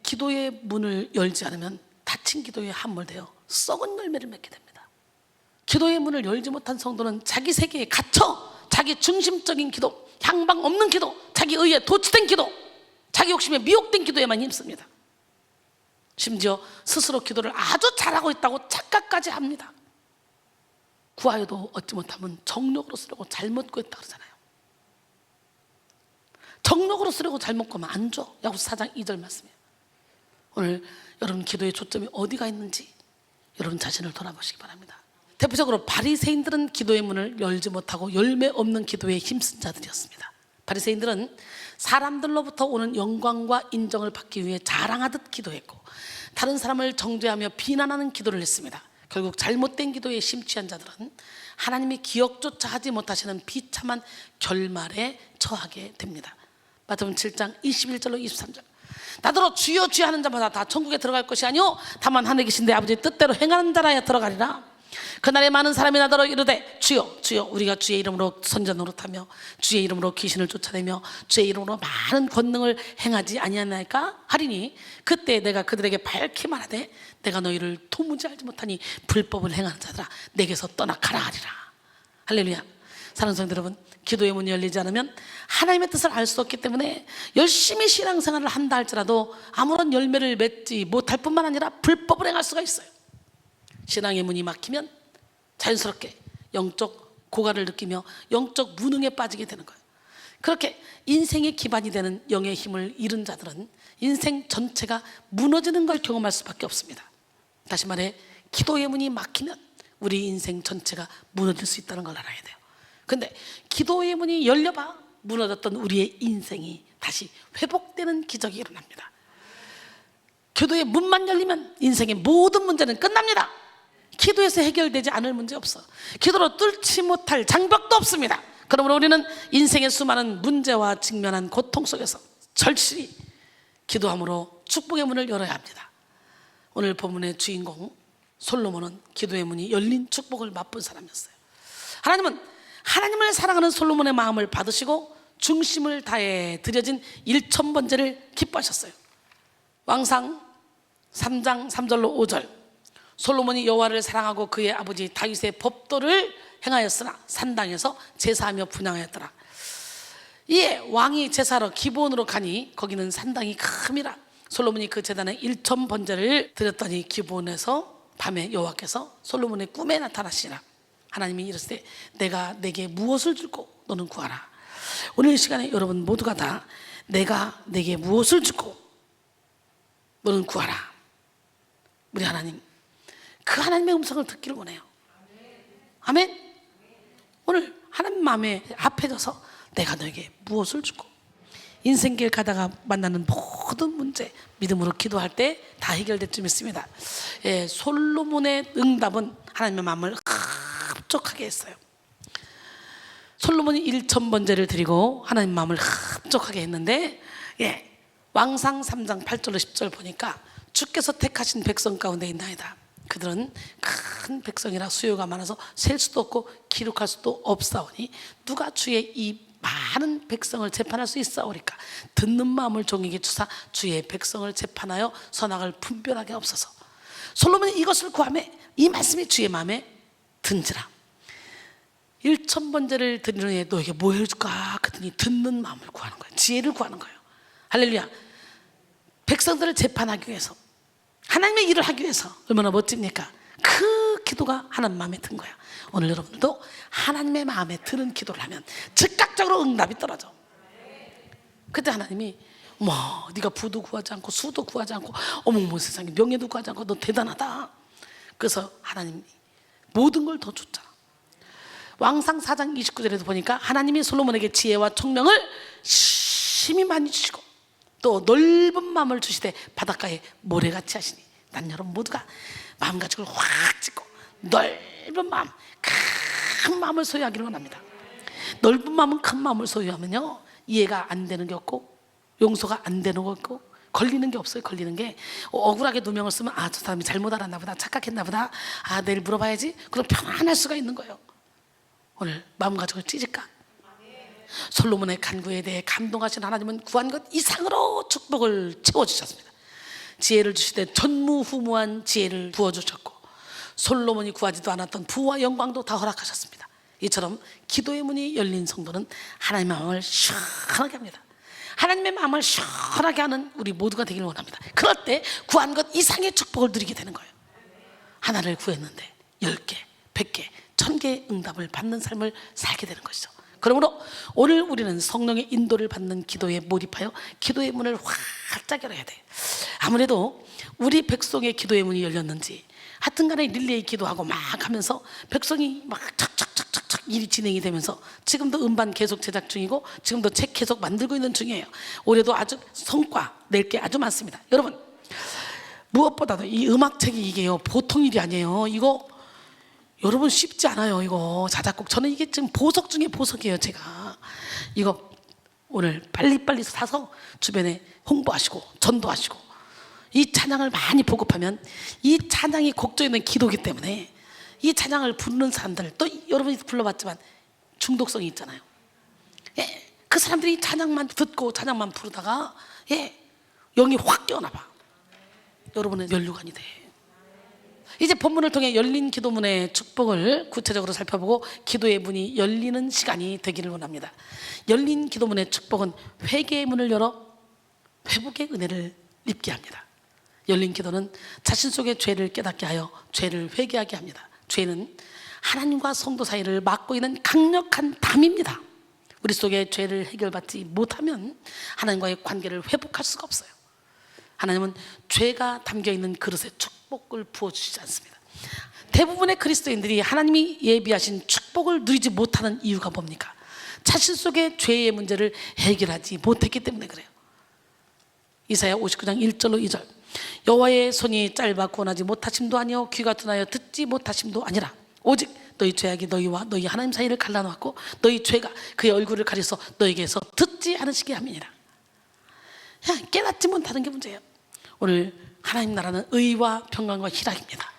Speaker 1: 기도의 문을 열지 않으면 닫힌 기도에 함몰되어 썩은 열매를 맺게 됩니다. 기도의 문을 열지 못한 성도는 자기 세계에 갇혀 자기 중심적인 기도, 향방 없는 기도, 자기 의에 도취된 기도, 자기 욕심에 미혹된 기도에만 힘씁니다. 심지어 스스로 기도를 아주 잘하고 있다고 착각까지 합니다. 구하여도 얻지 못하면 정욕으로 쓰려고 잘못 구했다 그러잖아요. 정욕으로 쓰려고 잘못 구하면 안 줘. 야고보서 4장 2절 말씀이에요. 오늘 여러분 기도의 초점이 어디가 있는지 여러분 자신을 돌아보시기 바랍니다. 대표적으로 바리새인들은 기도의 문을 열지 못하고 열매 없는 기도에 힘쓴 자들이었습니다. 바리새인들은 사람들로부터 오는 영광과 인정을 받기 위해 자랑하듯 기도했고 다른 사람을 정죄하며 비난하는 기도를 했습니다. 결국 잘못된 기도에 심취한 자들은 하나님이 기억조차 하지 못하시는 비참한 결말에 처하게 됩니다. 마태복음 7장 21절로 23절, 나더러 주여 주여 하는 자마다 다 천국에 들어갈 것이 아니오 다만 하늘에 계신 내 아버지의 뜻대로 행하는 자라야 들어가리라. 그날에 많은 사람이 나더러 이르되 주여 주여 우리가 주의 이름으로 선자 노릇하며 주의 이름으로 귀신을 쫓아내며 주의 이름으로 많은 권능을 행하지 아니하나이까 하리니 그때 내가 그들에게 밝히 말하되 내가 너희를 도무지 알지 못하니 불법을 행하는 자들아 내게서 떠나가라 하리라. 할렐루야. 사랑하는 성도 여러분, 기도의 문이 열리지 않으면 하나님의 뜻을 알 수 없기 때문에 열심히 신앙생활을 한다 할지라도 아무런 열매를 맺지 못할 뿐만 아니라 불법을 행할 수가 있어요. 신앙의 문이 막히면 자연스럽게 영적 고갈을 느끼며 영적 무능에 빠지게 되는 거예요. 그렇게 인생의 기반이 되는 영의 힘을 잃은 자들은 인생 전체가 무너지는 걸 경험할 수밖에 없습니다. 다시 말해 기도의 문이 막히면 우리 인생 전체가 무너질 수 있다는 걸 알아야 돼요. 근데 기도의 문이 열려봐 무너졌던 우리의 인생이 다시 회복되는 기적이 일어납니다. 기도의 문만 열리면 인생의 모든 문제는 끝납니다. 기도에서 해결되지 않을 문제 없어. 기도로 뚫지 못할 장벽도 없습니다. 그러므로 우리는 인생의 수많은 문제와 직면한 고통 속에서 절실히 기도함으로 축복의 문을 열어야 합니다. 오늘 본문의 주인공 솔로몬은 기도의 문이 열린 축복을 맛본 사람이었어요. 하나님은 하나님을 사랑하는 솔로몬의 마음을 받으시고 중심을 다해 드려진 1000번제를 기뻐하셨어요. 왕상 3장 3절로 5절 솔로몬이 여호와를 사랑하고 그의 아버지 다윗의 법도를 행하였으나 산당에서 제사하며 분향하였더라. 이에 왕이 제사로 기브온으로 가니 거기는 산당이 큼이라. 솔로몬이 그 제단에 1000번제를 드렸더니 기브온에서 밤에 여호와께서 솔로몬의 꿈에 나타나시니라. 하나님이 이르시되 내가 내게 무엇을 줄고 너는 구하라. 오늘 이 시간에 여러분 모두가 다 내가 내게 무엇을 줄고 너는 구하라. 우리 하나님 그 하나님의 음성을 듣기를 원해요. 아멘. 오늘 하나님 마음에 합해져서 내가 너에게 무엇을 주고 인생길 가다가 만나는 모든 문제 믿음으로 기도할 때 다 해결될 줄 믿습니다. 예, 솔로몬의 응답은 하나님의 마음을 흡족하게 했어요. 솔로몬이 1000번제를 드리고 하나님 마음을 흡족하게 했는데 예, 왕상 3장 8절로 10절 보니까 주께서 택하신 백성 가운데 있나이다. 그들은 큰 백성이라 수요가 많아서 셀 수도 없고 기록할 수도 없사오니 누가 주의 이 많은 백성을 재판할 수 있사오리까. 듣는 마음을 종에게 주사 주의 백성을 재판하여 선악을 분별하게 없어서. 솔로몬이 이것을 구하매 이 말씀이 주의 마음에 든지라. 1000번제를 드리는 애 너에게 뭐 해줄까? 그랬더니 듣는 마음을 구하는 거예요. 지혜를 구하는 거예요. 할렐루야. 백성들을 재판하기 위해서 하나님의 일을 하기 위해서 얼마나 멋집니까? 그 기도가 하나님 마음에 든 거야. 오늘 여러분들도 하나님의 마음에 드는 기도를 하면 즉각적으로 응답이 떨어져. 그때 하나님이 뭐 네가 부도 구하지 않고 수도 구하지 않고 어머 세상에 명예도 구하지 않고 너 대단하다. 그래서 하나님이 모든 걸 더 줬잖아. 왕상 4장 29절에도 보니까 하나님이 솔로몬에게 지혜와 총명을 심히 많이 주시고 또 넓은 마음을 주시되 바닷가에 모래같이 하시니. 난 여러분 모두가 마음가짐을 확 짓고 넓은 마음, 큰 마음을 소유하기를 원합니다. 넓은 마음은 큰 마음을 소유하면요 이해가 안 되는 게 없고 용서가 안 되는 거 없고 걸리는 게 없어요. 걸리는 게 억울하게 누명을 쓰면 아 저 사람이 잘못 알았나 보다, 착각했나 보다, 아 내일 물어봐야지. 그럼 편안할 수가 있는 거예요. 오늘 마음가짐을 찢을까? 솔로몬의 간구에 대해 감동하신 하나님은 구한 것 이상으로 축복을 채워주셨습니다. 지혜를 주시되 전무후무한 지혜를 부어주셨고 솔로몬이 구하지도 않았던 부와 영광도 다 허락하셨습니다. 이처럼 기도의 문이 열린 성도는 하나님의 마음을 시원하게 합니다. 하나님의 마음을 시원하게 하는 우리 모두가 되기를 원합니다. 그럴 때 구한 것 이상의 축복을 누리게 되는 거예요. 하나를 구했는데 10개, 100개, 1000개의 응답을 받는 삶을 살게 되는 것이죠. 그러므로 오늘 우리는 성령의 인도를 받는 기도에 몰입하여 기도의 문을 활짝 열어야 돼. 아무래도 우리 백성의 기도의 문이 열렸는지 하여튼간에 릴레이 기도하고 막 하면서 백성이 막 착착착착착 일이 진행이 되면서 지금도 음반 계속 제작 중이고 지금도 책 계속 만들고 있는 중이에요. 올해도 아주 성과 낼 게 아주 많습니다. 여러분 무엇보다도 이 음악책이 이게요 보통 일이 아니에요. 이거 여러분 쉽지 않아요. 이거 자작곡 저는 이게 지금 보석 중에 보석이에요. 제가 이거 오늘 빨리빨리 사서 주변에 홍보하시고 전도하시고, 이 찬양을 많이 보급하면 이 찬양이 곡조에 있는 기도기 때문에 이 찬양을 부르는 사람들, 또 여러분이 불러봤지만 중독성이 있잖아요. 예, 그 사람들이 찬양만 듣고 찬양만 부르다가 영이 확 깨어나 봐. 여러분의 면류관이 돼. 이제 본문을 통해 열린 기도문의 축복을 구체적으로 살펴보고 기도의 문이 열리는 시간이 되기를 원합니다. 열린 기도문의 축복은 회개의 문을 열어 회복의 은혜를 입게 합니다. 열린 기도는 자신 속의 죄를 깨닫게 하여 죄를 회개하게 합니다. 죄는 하나님과 성도 사이를 막고 있는 강력한 담입니다. 우리 속에 죄를 해결받지 못하면 하나님과의 관계를 회복할 수가 없어요. 하나님은 죄가 담겨있는 그릇에 축복을 부어주시지 않습니다. 대부분의 그리스도인들이 하나님이 예비하신 축복을 누리지 못하는 이유가 뭡니까? 자신 속의 죄의 문제를 해결하지 못했기 때문에 그래요. 이사야 59장 1절로 2절, 여호와의 손이 짧아 구원하지 못하심도 아니요 귀가 둔하여 듣지 못하심도 아니라 오직 너희 죄악이 너희와 너희 하나님 사이를 갈라놓았고 너희 죄가 그의 얼굴을 가려서 너에게서 듣지 않으시게 함이니라. 그냥 깨닫지 못하는 게 문제예요. 오늘 하나님 나라는 의와 평강과 희락입니다.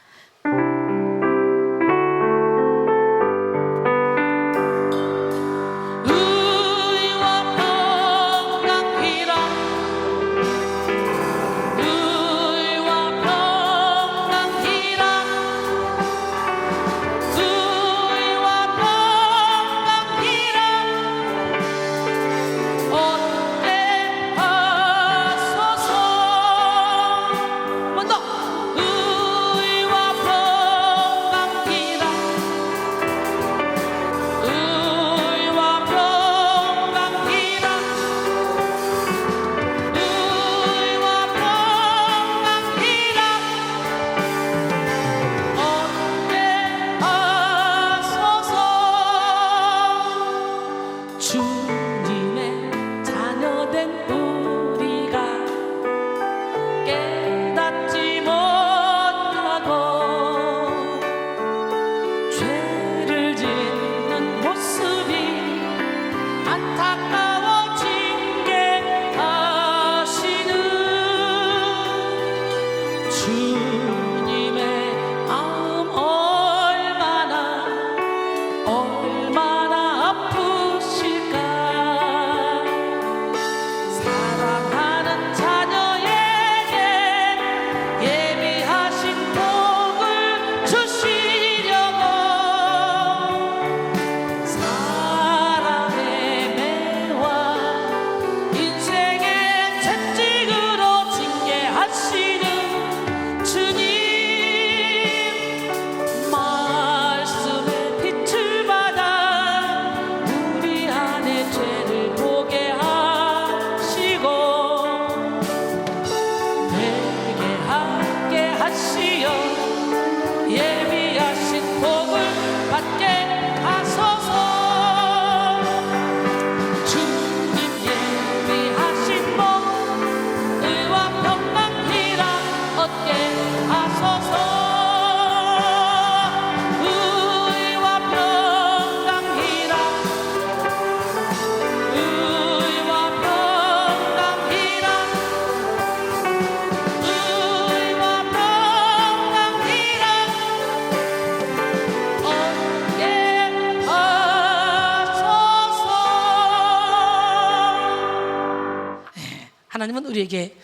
Speaker 1: 하나님은 우리에게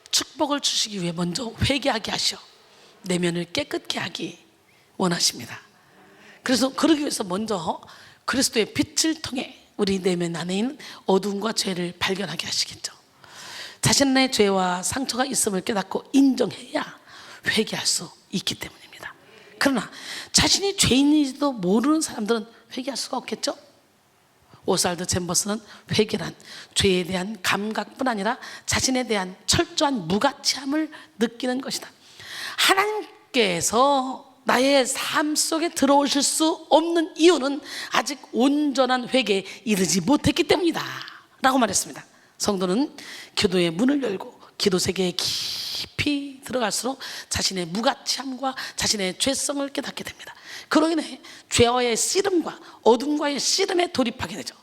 Speaker 1: 축복을 주시기 위해 먼저 회개하게 하셔 내면을 깨끗게 하기 원하십니다. 그래서 그러기 위해서 먼저 그리스도의 빛을 통해 우리 내면 안에 있는 어두움과 죄를 발견하게 하시겠죠. 자신의 죄와 상처가 있음을 깨닫고 인정해야 회개할 수 있기 때문입니다. 그러나 자신이 죄인인지도 모르는 사람들은 회개할 수가 없겠죠. 오스왈드 챔버스는 회개란 죄에 대한 감각뿐 아니라 자신에 대한 철저한 무가치함을 느끼는 것이다. 하나님께서 나의 삶 속에 들어오실 수 없는 이유는 아직 온전한 회개에 이르지 못했기 때문이다 라고 말했습니다. 성도는 기도의 문을 열고 기도 세계에 깊이 들어갈수록 자신의 무가치함과 자신의 죄성을 깨닫게 됩니다. 그로 인해 죄와의 씨름과 어둠과의 씨름에 돌입하게 되죠.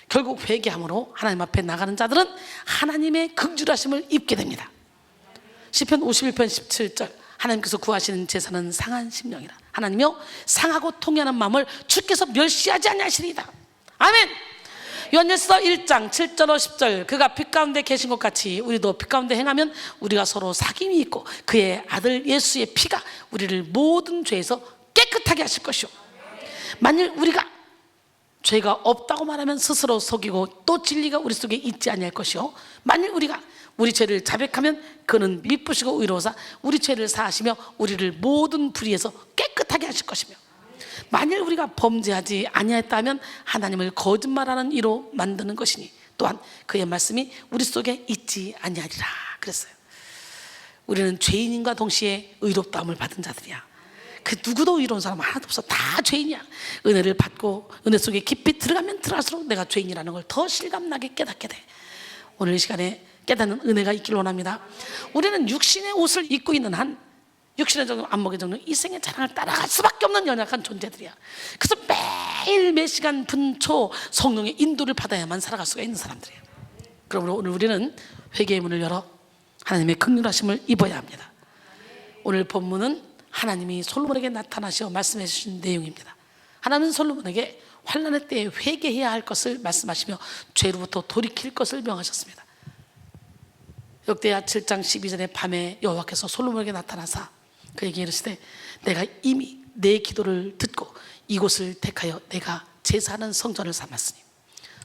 Speaker 1: 결국 회개함으로 하나님 앞에 나가는 자들은 하나님의 긍휼하심을 입게 됩니다. 시편 51편 17절, 하나님께서 구하시는 제사는 상한 심령이라. 하나님이여 상하고 통해하는 마음을 주께서 멸시하지 아니하시리이다. 아멘. 요한일서 1장 7절 10절, 그가 빛 가운데 계신 것 같이 우리도 빛 가운데 행하면 우리가 서로 사귐이 있고 그의 아들 예수의 피가 우리를 모든 죄에서 깨끗하게 하실 것이요, 만일 우리가 죄가 없다고 말하면 스스로 속이고 또 진리가 우리 속에 있지 아니할 것이요, 만일 우리가 우리 죄를 자백하면 그는 미쁘시고 의로우사 우리 죄를 사하시며 우리를 모든 불의에서 깨끗하게 하실 것이며, 만일 우리가 범죄하지 아니하였다면 하나님을 거짓말하는 이로 만드는 것이니 또한 그의 말씀이 우리 속에 있지 아니하리라 그랬어요. 우리는 죄인인과 동시에 의롭다함을 받은 자들이야. 그 누구도 의로운 사람 하나도 없어. 다 죄인이야. 은혜를 받고 은혜 속에 깊이 들어가면 들어갈수록 내가 죄인이라는 걸 더 실감나게 깨닫게 돼. 오늘 이 시간에 깨닫는 은혜가 있기를 원합니다. 우리는 육신의 옷을 입고 있는 한 육신의 정령, 안목의 정령, 이생의 자랑을 따라갈 수밖에 없는 연약한 존재들이야. 그래서 매일 몇 시간 분초 성령의 인도를 받아야만 살아갈 수가 있는 사람들이야. 그러므로 오늘 우리는 회개의 문을 열어 하나님의 긍휼하심을 입어야 합니다. 오늘 본문은 하나님이 솔로몬에게 나타나시어 말씀해 주신 내용입니다. 하나님은 솔로몬에게 환난의 때에 회개해야 할 것을 말씀하시며 죄로부터 돌이킬 것을 명하셨습니다. 역대하 7장 12절에 밤에 여호와께서 솔로몬에게 나타나사 그에게 이르시되 내가 이미 내 기도를 듣고 이곳을 택하여 내가 제사하는 성전을 삼았으니,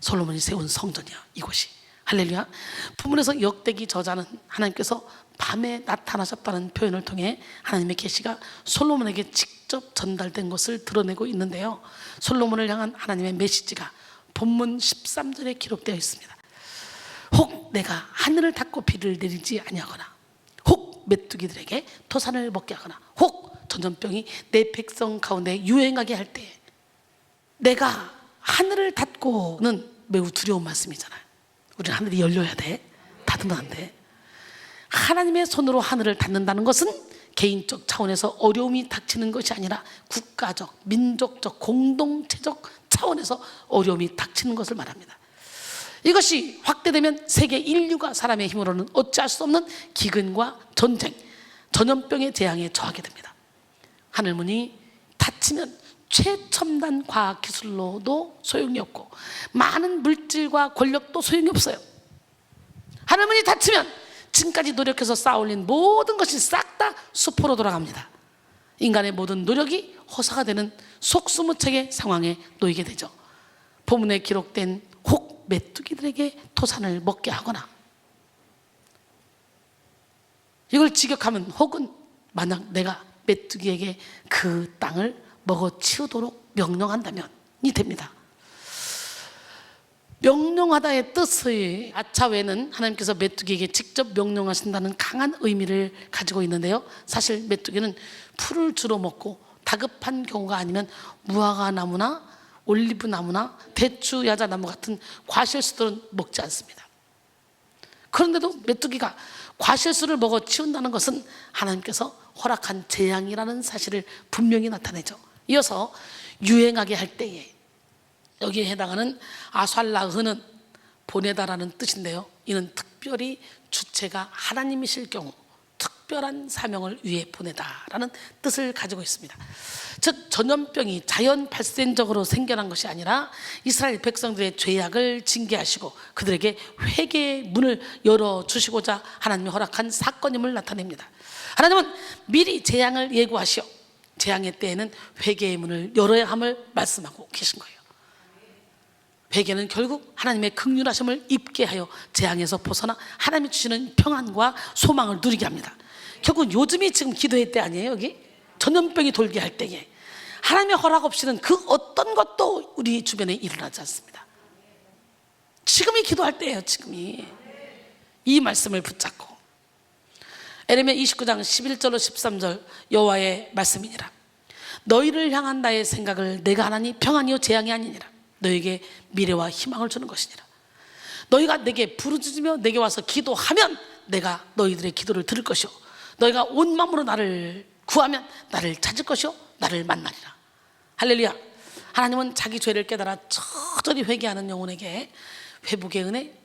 Speaker 1: 솔로몬이 세운 성전이야 이곳이. 할렐루야. 본문에서 역대기 저자는 하나님께서 밤에 나타나셨다는 표현을 통해 하나님의 계시가 솔로몬에게 직접 전달된 것을 드러내고 있는데요, 솔로몬을 향한 하나님의 메시지가 본문 13절에 기록되어 있습니다. 혹 내가 하늘을 닫고 비를 내리지 아니하거나, 혹 메뚜기들에게 토산을 먹게 하거나, 혹 전염병이 내 백성 가운데 유행하게 할 때, 내가 하늘을 닫고는 매우 두려운 말씀이잖아요. 우리는 하늘이 열려야 돼. 닫으면 안 돼. 하나님의 손으로 하늘을 닫는다는 것은 개인적 차원에서 어려움이 닥치는 것이 아니라 국가적, 민족적, 공동체적 차원에서 어려움이 닥치는 것을 말합니다. 이것이 확대되면 세계 인류가 사람의 힘으로는 어찌할 수 없는 기근과 전쟁, 전염병의 재앙에 처하게 됩니다. 하늘문이 닫히면 최첨단 과학기술로도 소용이 없고 많은 물질과 권력도 소용이 없어요. 하늘문이 닫히면 지금까지 노력해서 쌓아올린 모든 것이 싹 다 수포로 돌아갑니다. 인간의 모든 노력이 허사가 되는 속수무책의 상황에 놓이게 되죠. 본문에 기록된 혹 메뚜기들에게 토산을 먹게 하거나, 이걸 직역하면 혹은 만약 내가 메뚜기에게 그 땅을 먹어치우도록 명령한다면이 됩니다. 명령하다의 뜻의 아차외는 하나님께서 메뚜기에게 직접 명령하신다는 강한 의미를 가지고 있는데요, 사실 메뚜기는 풀을 주로 먹고 다급한 경우가 아니면 무화과나무나 올리브나무나 대추, 야자나무 같은 과실수들은 먹지 않습니다. 그런데도 메뚜기가 과실수를 먹어 치운다는 것은 하나님께서 허락한 재앙이라는 사실을 분명히 나타내죠. 이어서 유행하게 할 때에, 여기에 해당하는 아살라흐는 보내다라는 뜻인데요, 이는 특별히 주체가 하나님이실 경우 특별한 사명을 위해 보내다라는 뜻을 가지고 있습니다. 즉 전염병이 자연 발생적으로 생겨난 것이 아니라 이스라엘 백성들의 죄악을 징계하시고 그들에게 회개의 문을 열어주시고자 하나님이 허락한 사건임을 나타냅니다. 하나님은 미리 재앙을 예고하시어 재앙의 때에는 회개의 문을 열어야 함을 말씀하고 계신 거예요. 회개는 결국 하나님의 긍휼하심을 입게 하여 재앙에서 벗어나 하나님이 주시는 평안과 소망을 누리게 합니다. 결국 요즘이 지금 기도의 때 아니에요? 여기 전염병이 돌게 할 때에 하나님의 허락 없이는 그 어떤 것도 우리 주변에 일어나지 않습니다. 지금이 기도할 때예요. 지금이. 이 말씀을 붙잡고 에레미야 29장 11절로 13절 여호와의 말씀이니라. 너희를 향한 나의 생각을 내가 하나니 평안이요 재앙이 아니니라. 너에게 미래와 희망을 주는 것이니라. 너희가 내게 부르짖으며 내게 와서 기도하면 내가 너희들의 기도를 들을 것이요 너희가 온 마음으로 나를 구하면 나를 찾을 것이요 나를 만나리라. 할렐루야. 하나님은 자기 죄를 깨달아 처절히 회개하는 영혼에게 회복의 은혜,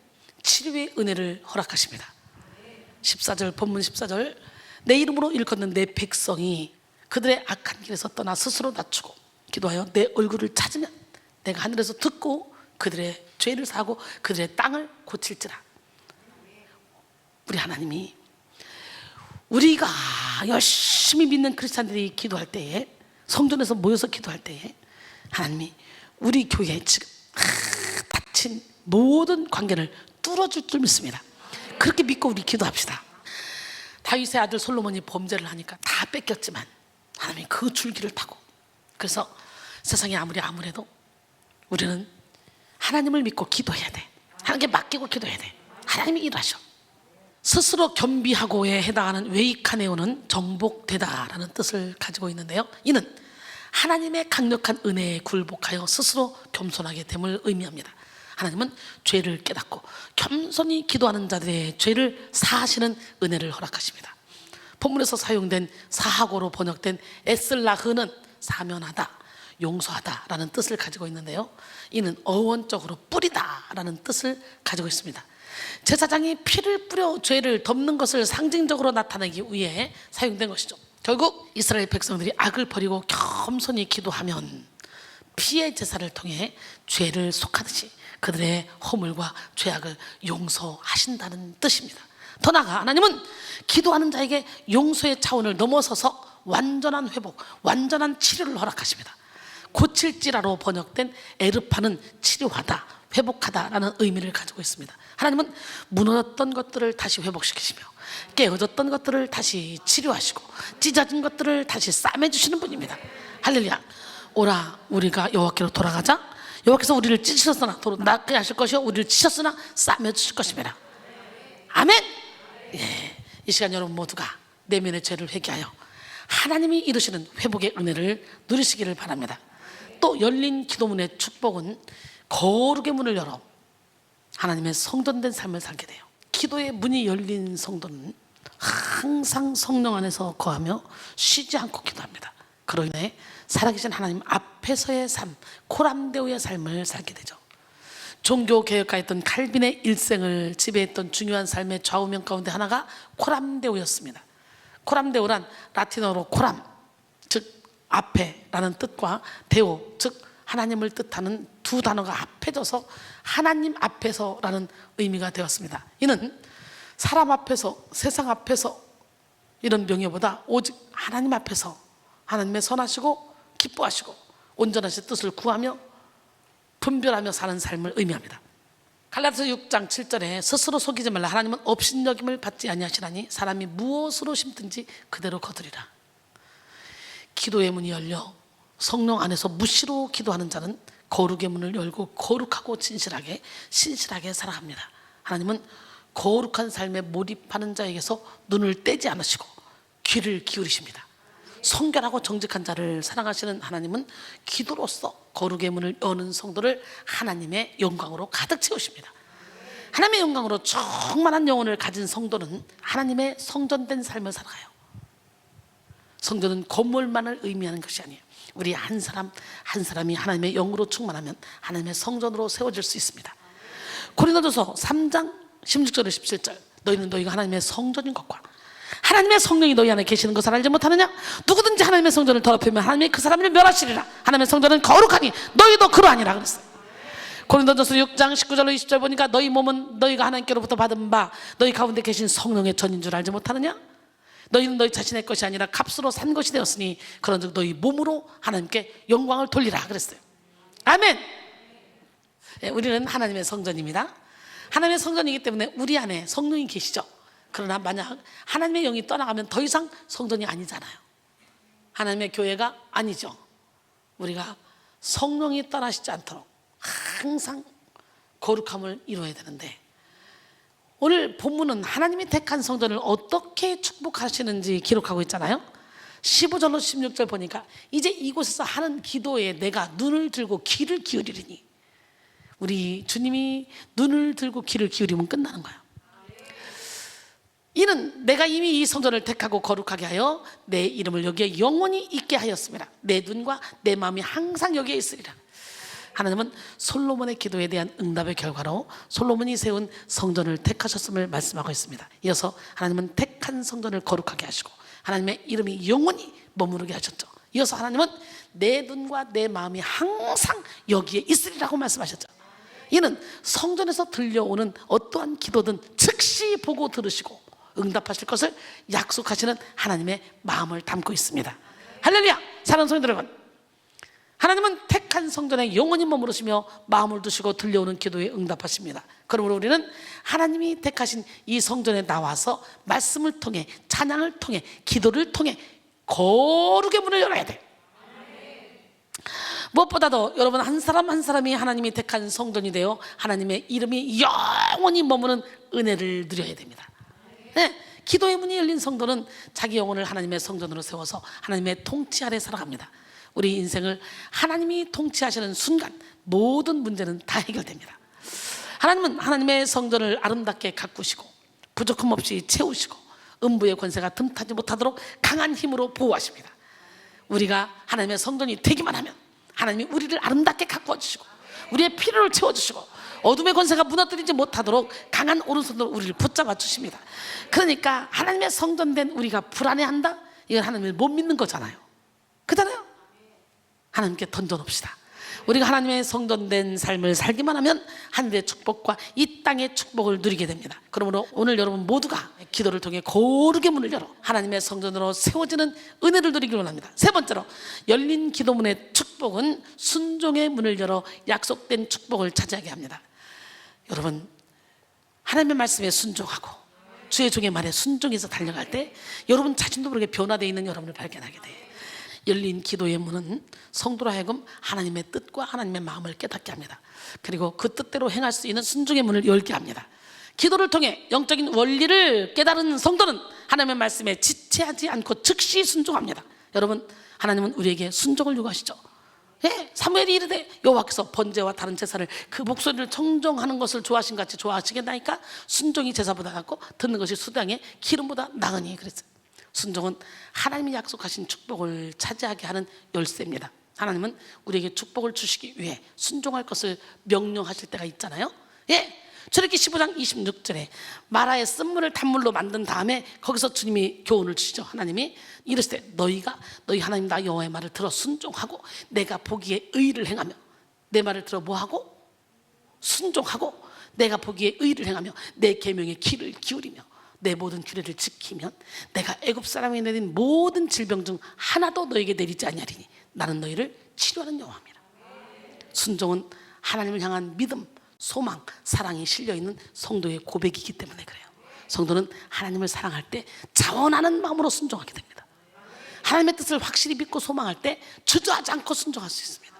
Speaker 1: 치료의 은혜를 허락하십니다. 14절, 본문 14절, 내 이름으로 일컫는 내 백성이 그들의 악한 길에서 떠나 스스로 낮추고 기도하여 내 얼굴을 찾으면 내가 하늘에서 듣고 그들의 죄를 사하고 그들의 땅을 고칠지라. 우리 하나님이 우리가 열심히 믿는 크리스찬들이 기도할 때에, 성전에서 모여서 기도할 때에 하나님이 우리 교회에 지금 닫힌 모든 관계를 뚫어줄 줄 믿습니다. 그렇게 믿고 우리 기도합시다. 다윗의 아들 솔로몬이 범죄를 하니까 다 뺏겼지만 하나님이 그 줄기를 타고, 그래서 세상이 아무래도 우리는 하나님을 믿고 기도해야 돼. 하나님께 맡기고 기도해야 돼. 하나님이 일하셔. 스스로 겸비하고에 해당하는 웨이카네오는 정복되다라는 뜻을 가지고 있는데요, 이는 하나님의 강력한 은혜에 굴복하여 스스로 겸손하게 됨을 의미합니다. 하나님은 죄를 깨닫고 겸손히 기도하는 자들의 죄를 사하시는 은혜를 허락하십니다. 본문에서 사용된 사하고로 번역된 에슬라흐는 사면하다, 용서하다라는 뜻을 가지고 있는데요, 이는 어원적으로 뿌리다라는 뜻을 가지고 있습니다. 제사장이 피를 뿌려 죄를 덮는 것을 상징적으로 나타내기 위해 사용된 것이죠. 결국 이스라엘 백성들이 악을 버리고 겸손히 기도하면 피의 제사를 통해 죄를 속하듯이 그들의 허물과 죄악을 용서하신다는 뜻입니다. 더 나아가 하나님은 기도하는 자에게 용서의 차원을 넘어서서 완전한 회복, 완전한 치료를 허락하십니다. 고칠지라로 번역된 에르파는 치료하다, 회복하다라는 의미를 가지고 있습니다. 하나님은 무너졌던 것들을 다시 회복시키시며 깨어졌던 것들을 다시 치료하시고 찢어진 것들을 다시 싸매주시는 분입니다. 할렐루야. 오라 우리가 여호와께로 돌아가자. 여호와께서 우리를 찢으셨으나 낫게 하실 것이요 우리를 찢으셨으나 싸매주실 것입니다. 아멘. 예, 이 시간 여러분 모두가 내면의 죄를 회개하여 하나님이 이루시는 회복의 은혜를 누리시기를 바랍니다. 또 열린 기도문의 축복은 거룩의 문을 열어 하나님의 성전된 삶을 살게 돼요. 기도의 문이 열린 성도는 항상 성령 안에서 거하며 쉬지 않고 기도합니다. 그로 인해 살아계신 하나님 앞에서의 삶, 코람데오의 삶을 살게 되죠. 종교개혁가였던 칼빈의 일생을 지배했던 중요한 삶의 좌우명 가운데 하나가 코람데오였습니다. 코람데오란 라틴어로 코람, 즉 앞에라는 뜻과 데오, 즉 하나님을 뜻하는 두 단어가 합해져서 하나님 앞에서라는 의미가 되었습니다. 이는 사람 앞에서, 세상 앞에서 이런 명예보다 오직 하나님 앞에서 하나님의 선하시고 기뻐하시고 온전하신 뜻을 구하며 분별하며 사는 삶을 의미합니다. 갈라디아서 6장 7절에 스스로 속이지 말라. 하나님은 업신여김을 받지 아니하시나니 사람이 무엇으로 심든지 그대로 거두리라. 기도의 문이 열려 성령 안에서 무시로 기도하는 자는 거룩의 문을 열고 거룩하고 진실하게 신실하게 살아갑니다. 하나님은 거룩한 삶에 몰입하는 자에게서 눈을 떼지 않으시고 귀를 기울이십니다. 성결하고 정직한 자를 사랑하시는 하나님은 기도로서 거룩의 문을 여는 성도를 하나님의 영광으로 가득 채우십니다. 하나님의 영광으로 충만한 영혼을 가진 성도는 하나님의 성전된 삶을 살아가요. 성전은 건물만을 의미하는 것이 아니에요. 우리 한 사람 한 사람이 하나님의 영으로 충만하면 하나님의 성전으로 세워질 수 있습니다. 고린도전서 3장 16절에 17절, 너희는 너희가 하나님의 성전인 것과 하나님의 성령이 너희 안에 계시는 것을 알지 못하느냐? 누구든지 하나님의 성전을 더럽히면 하나님이 그 사람을 멸하시리라. 하나님의 성전은 거룩하니 너희도 그러하니라 그랬어요. 고린도전서 6장 19절로 20절 보니까 너희 몸은 너희가 하나님께로부터 받은 바 너희 가운데 계신 성령의 전인 줄 알지 못하느냐? 너희는 너희 자신의 것이 아니라 값으로 산 것이 되었으니 그런즉 너희 몸으로 하나님께 영광을 돌리라 그랬어요. 아멘. 우리는 하나님의 성전입니다. 하나님의 성전이기 때문에 우리 안에 성령이 계시죠. 그러나 만약 하나님의 영이 떠나가면 더 이상 성전이 아니잖아요. 하나님의 교회가 아니죠. 우리가 성령이 떠나시지 않도록 항상 거룩함을 이루어야 되는데, 오늘 본문은 하나님이 택한 성전을 어떻게 축복하시는지 기록하고 있잖아요. 15절로 16절 보니까 이제 이곳에서 하는 기도에 내가 눈을 들고 귀를 기울이리니, 우리 주님이 눈을 들고 귀를 기울이면 끝나는 거예요. 이는 내가 이미 이 성전을 택하고 거룩하게 하여 내 이름을 여기에 영원히 있게 하였습니다. 내 눈과 내 마음이 항상 여기에 있으리라. 하나님은 솔로몬의 기도에 대한 응답의 결과로 솔로몬이 세운 성전을 택하셨음을 말씀하고 있습니다. 이어서 하나님은 택한 성전을 거룩하게 하시고 하나님의 이름이 영원히 머무르게 하셨죠. 이어서 하나님은 내 눈과 내 마음이 항상 여기에 있으리라고 말씀하셨죠. 이는 성전에서 들려오는 어떠한 기도든 즉시 보고 들으시고 응답하실 것을 약속하시는 하나님의 마음을 담고 있습니다. 할렐루야. 사랑하는 성도 여러분, 하나님은 택한 성전에 영원히 머무르시며 마음을 두시고 들려오는 기도에 응답하십니다. 그러므로 우리는 하나님이 택하신 이 성전에 나와서 말씀을 통해, 찬양을 통해, 기도를 통해 거룩의 문을 열어야 돼. 무엇보다도 여러분, 한 사람 한 사람이 하나님이 택한 성전이 되어 하나님의 이름이 영원히 머무는 은혜를 누려야 됩니다. 네, 기도의 문이 열린 성도는 자기 영혼을 하나님의 성전으로 세워서 하나님의 통치 아래 살아갑니다. 우리 인생을 하나님이 통치하시는 순간 모든 문제는 다 해결됩니다. 하나님은 하나님의 성전을 아름답게 가꾸시고 부족함 없이 채우시고 음부의 권세가 틈타지 못하도록 강한 힘으로 보호하십니다. 우리가 하나님의 성전이 되기만 하면 하나님이 우리를 아름답게 가꾸어 주시고 우리의 필요를 채워주시고 어둠의 권세가 무너뜨리지 못하도록 강한 오른손으로 우리를 붙잡아 주십니다. 그러니까 하나님의 성전된 우리가 불안해한다? 이건 하나님을 못 믿는 거잖아요. 그렇잖아요. 하나님께 던져놓읍시다. 우리가 하나님의 성전된 삶을 살기만 하면 하늘의 축복과 이 땅의 축복을 누리게 됩니다. 그러므로 오늘 여러분 모두가 기도를 통해 거룩의 문을 열어 하나님의 성전으로 세워지는 은혜를 누리길 원합니다. 세 번째로, 열린 기도문의 축복은 순종의 문을 열어 약속된 축복을 차지하게 합니다. 여러분, 하나님의 말씀에 순종하고 주의 종의 말에 순종해서 달려갈 때 여러분 자신도 모르게 변화되어 있는 여러분을 발견하게 돼요. 열린 기도의 문은 성도로 하여금 하나님의 뜻과 하나님의 마음을 깨닫게 합니다. 그리고 그 뜻대로 행할 수 있는 순종의 문을 열게 합니다. 기도를 통해 영적인 원리를 깨달은 성도는 하나님의 말씀에 지체하지 않고 즉시 순종합니다. 여러분, 하나님은 우리에게 순종을 요구하시죠. 예, 사무엘이 이르되 여호와께서 번제와 다른 제사를 그 목소리를 청정하는 것을 좋아하신 같이 좋아하시겠나이까? 순종이 제사보다 낫고 듣는 것이 수당에 기름보다 나으니. 그랬어요. 순종은 하나님이 약속하신 축복을 차지하게 하는 열쇠입니다. 하나님은 우리에게 축복을 주시기 위해 순종할 것을 명령하실 때가 있잖아요. 예, 출애굽기 15장 26절에 마라의 쓴물을 단물로 만든 다음에 거기서 주님이 교훈을 주시죠. 하나님이 이르시되 너희가 너희 하나님 나 여호와의 말을 들어 순종하고 내가 보기에 의를 행하며, 내 말을 들어 뭐하고? 순종하고 내가 보기에 의를 행하며 내 계명에 귀를 기울이며 내 모든 규례를 지키면 내가 애굽 사람에게 내린 모든 질병 중 하나도 너에게 내리지 아니하리니 나는 너희를 치료하는 여호와입니다. 순종은 하나님을 향한 믿음, 소망, 사랑이 실려있는 성도의 고백이기 때문에 그래요. 성도는 하나님을 사랑할 때 자원하는 마음으로 순종하게 됩니다. 하나님의 뜻을 확실히 믿고 소망할 때 주저하지 않고 순종할 수 있습니다.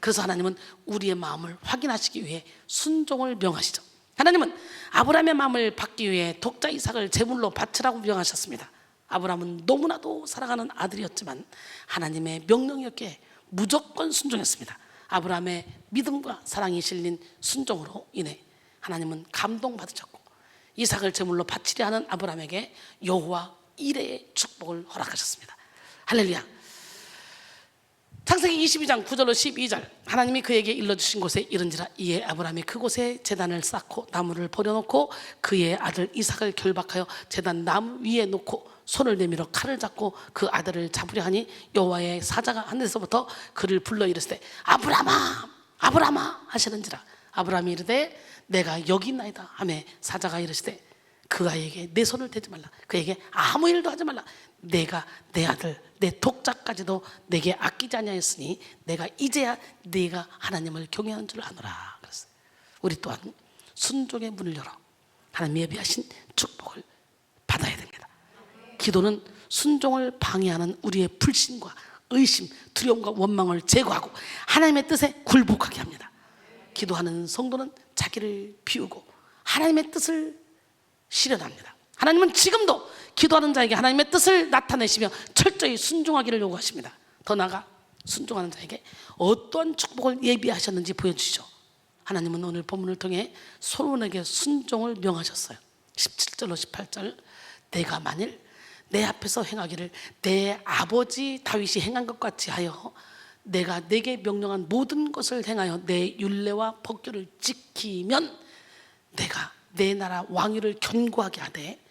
Speaker 1: 그래서 하나님은 우리의 마음을 확인하시기 위해 순종을 명하시죠. 하나님은 아브라함의 마음을 받기 위해 독자 이삭을 제물로 바치라고 명하셨습니다. 아브라함은 너무나도 사랑하는 아들이었지만 하나님의 명령이었기에 무조건 순종했습니다. 아브라함의 믿음과 사랑이 실린 순종으로 인해 하나님은 감동받으셨고 이삭을 제물로 바치려 하는 아브라함에게 여호와 이레의 축복을 허락하셨습니다. 할렐루야. 창세기 22장 9절로 12절, 하나님이 그에게 일러주신 곳에 이른지라 이에 아브라함이 그곳에 제단을 쌓고 나무를 버려놓고 그의 아들 이삭을 결박하여 제단 나무 위에 놓고 손을 내밀어 칼을 잡고 그 아들을 잡으려 하니 여호와의 사자가 하늘에서부터 그를 불러 이르시되 아브라함아 아브라함아 하시는지라. 아브라함이 이르되 내가 여기 있나이다 하며 사자가 이르시되 그 아이에게 내 손을 대지 말라, 그에게 아무 일도 하지 말라. 내가 내 아들 내 독자까지도 내게 아끼지 아니하였으니 내가 이제야 네가 하나님을 경외하는 줄 아노라. 그랬어요. 우리 또한 순종의 문을 열어 하나님 예비하신 축복을 받아야 됩니다. 기도는 순종을 방해하는 우리의 불신과 의심, 두려움과 원망을 제거하고 하나님의 뜻에 굴복하게 합니다. 기도하는 성도는 자기를 비우고 하나님의 뜻을 실현합니다. 하나님은 지금도 기도하는 자에게 하나님의 뜻을 나타내시며 철저히 순종하기를 요구하십니다. 더 나아가 순종하는 자에게 어떠한 축복을 예비하셨는지 보여주시죠. 하나님은 오늘 본문을 통해 솔로몬에게 순종을 명하셨어요. 17절로 18절, 내가 만일 내 앞에서 행하기를 내 아버지 다윗이 행한 것 같이 하여 내가 내게 명령한 모든 것을 행하여 내 율례와 법규를 지키면 내가 내 나라 왕위를 견고하게 하되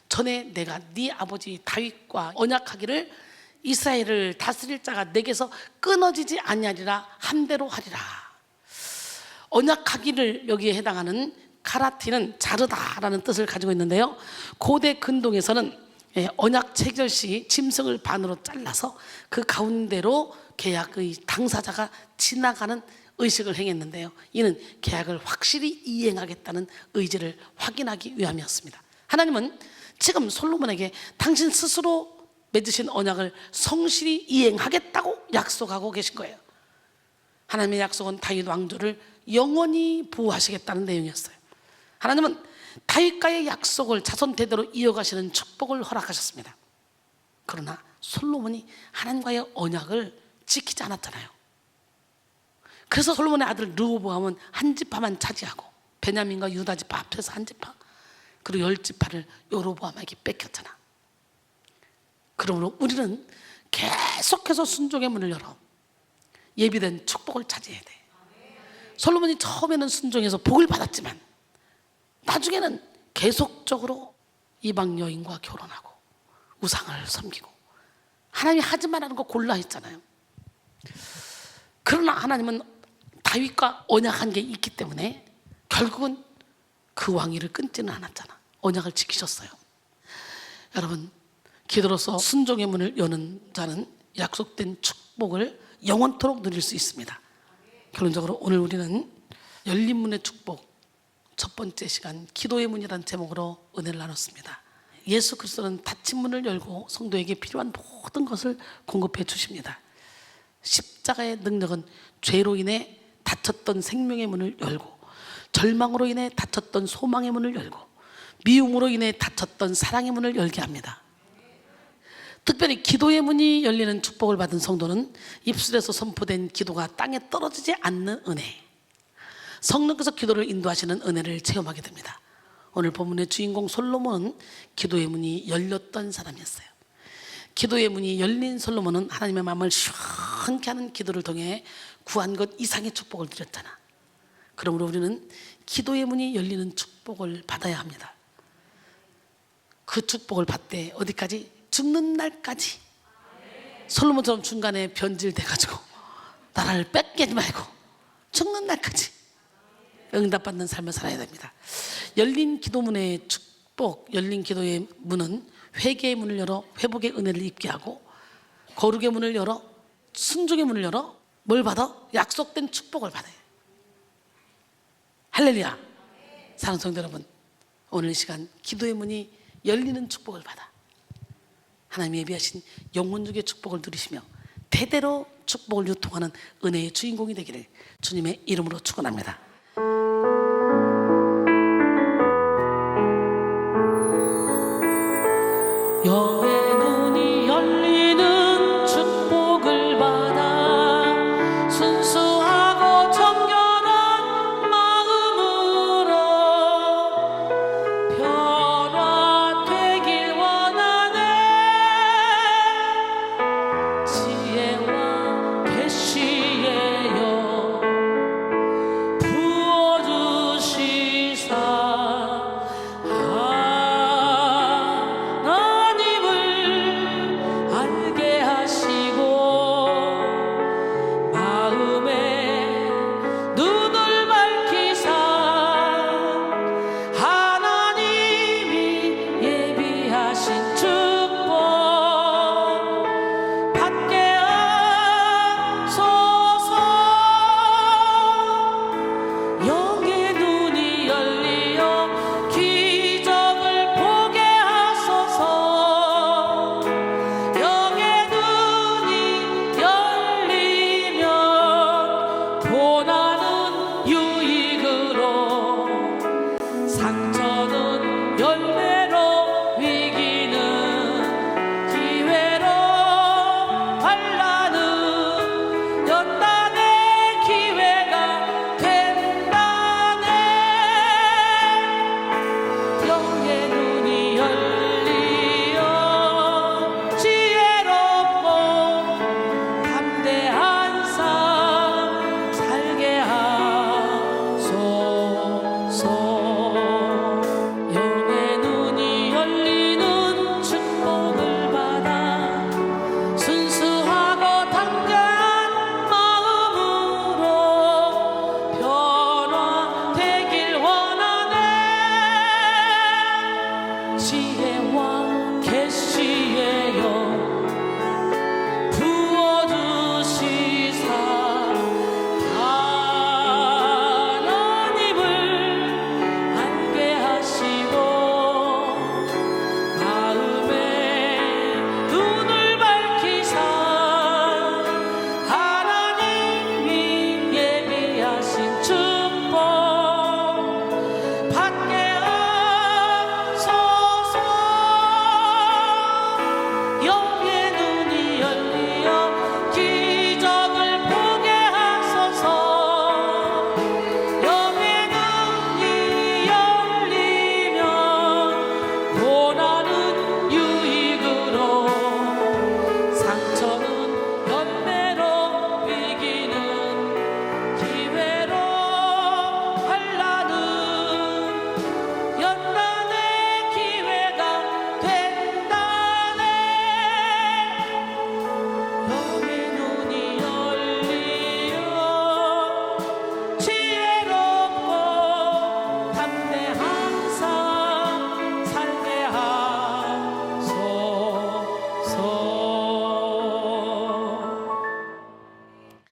Speaker 1: 전에 내가 네 아버지 다윗과 언약하기를 이스라엘을 다스릴 자가 내게서 끊어지지 아니하리라 함대로 하리라. 언약하기를 여기에 해당하는 카라티는 자르다라는 뜻을 가지고 있는데요, 고대 근동에서는 언약 체결 시 짐승을 반으로 잘라서 그 가운데로 계약의 당사자가 지나가는 의식을 행했는데요, 이는 계약을 확실히 이행하겠다는 의지를 확인하기 위함이었습니다. 하나님은 지금 솔로몬에게 당신 스스로 맺으신 언약을 성실히 이행하겠다고 약속하고 계신 거예요. 하나님의 약속은 다윗 왕조를 영원히 보호하시겠다는 내용이었어요. 하나님은 다윗과의 약속을 자손 대대로 이어가시는 축복을 허락하셨습니다. 그러나 솔로몬이 하나님과의 언약을 지키지 않았잖아요. 그래서 솔로몬의 아들 르호보암은 한 지파만 차지하고 베냐민과 유다 지파 합쳐서 한 지파, 그리고 10지파를 여로보암에게 뺏겼잖아. 그러므로 우리는 계속해서 순종의 문을 열어 예비된 축복을 차지해야 돼. 솔로몬이 처음에는 순종해서 복을 받았지만 나중에는 계속적으로 이방 여인과 결혼하고 우상을 섬기고 하나님이 하지 말라는 거 골라 했잖아요. 그러나 하나님은 다윗과 언약한 게 있기 때문에 결국은 그 왕위를 끊지는 않았잖아. 언약을 지키셨어요. 여러분, 기도로서 순종의 문을 여는 자는 약속된 축복을 영원토록 누릴 수 있습니다. 결론적으로 오늘 우리는 열린 문의 축복 첫 번째 시간 기도의 문이라는 제목으로 은혜를 나눴습니다. 예수 그리스도는 닫힌 문을 열고 성도에게 필요한 모든 것을 공급해 주십니다. 십자가의 능력은 죄로 인해 닫혔던 생명의 문을 열고 절망으로 인해 닫혔던 소망의 문을 열고 미움으로 인해 닫혔던 사랑의 문을 열게 합니다. 특별히 기도의 문이 열리는 축복을 받은 성도는 입술에서 선포된 기도가 땅에 떨어지지 않는 은혜, 성령께서 기도를 인도하시는 은혜를 체험하게 됩니다. 오늘 본문의 주인공 솔로몬은 기도의 문이 열렸던 사람이었어요. 기도의 문이 열린 솔로몬은 하나님의 마음을 시원케 하는 기도를 통해 구한 것 이상의 축복을 드렸잖아. 그러므로 우리는 기도의 문이 열리는 축복을 받아야 합니다. 그 축복을 받되 어디까지? 죽는 날까지. 솔로몬처럼 중간에 변질돼가지고 나라를 뺏기지 말고 죽는 날까지 응답받는 삶을 살아야 됩니다. 열린 기도문의 축복, 열린 기도의 문은 회개의 문을 열어 회복의 은혜를 입게 하고, 거룩의 문을 열어 순종의 문을 열어 뭘 받아? 약속된 축복을 받아요. 할렐루야. 사랑하는 성도 여러분, 오늘 이 시간 기도의 문이 열리는 축복을 받아 하나님이 예비하신 영혼중의 축복을 누리시며 대대로 축복을 유통하는 은혜의 주인공이 되기를 주님의 이름으로 축원합니다. 영의 눈이 열리는 축복을 받아 순수하고 정결한 마음으로 변화되길 원하네. 지혜와 계시에요 부어주시사 보나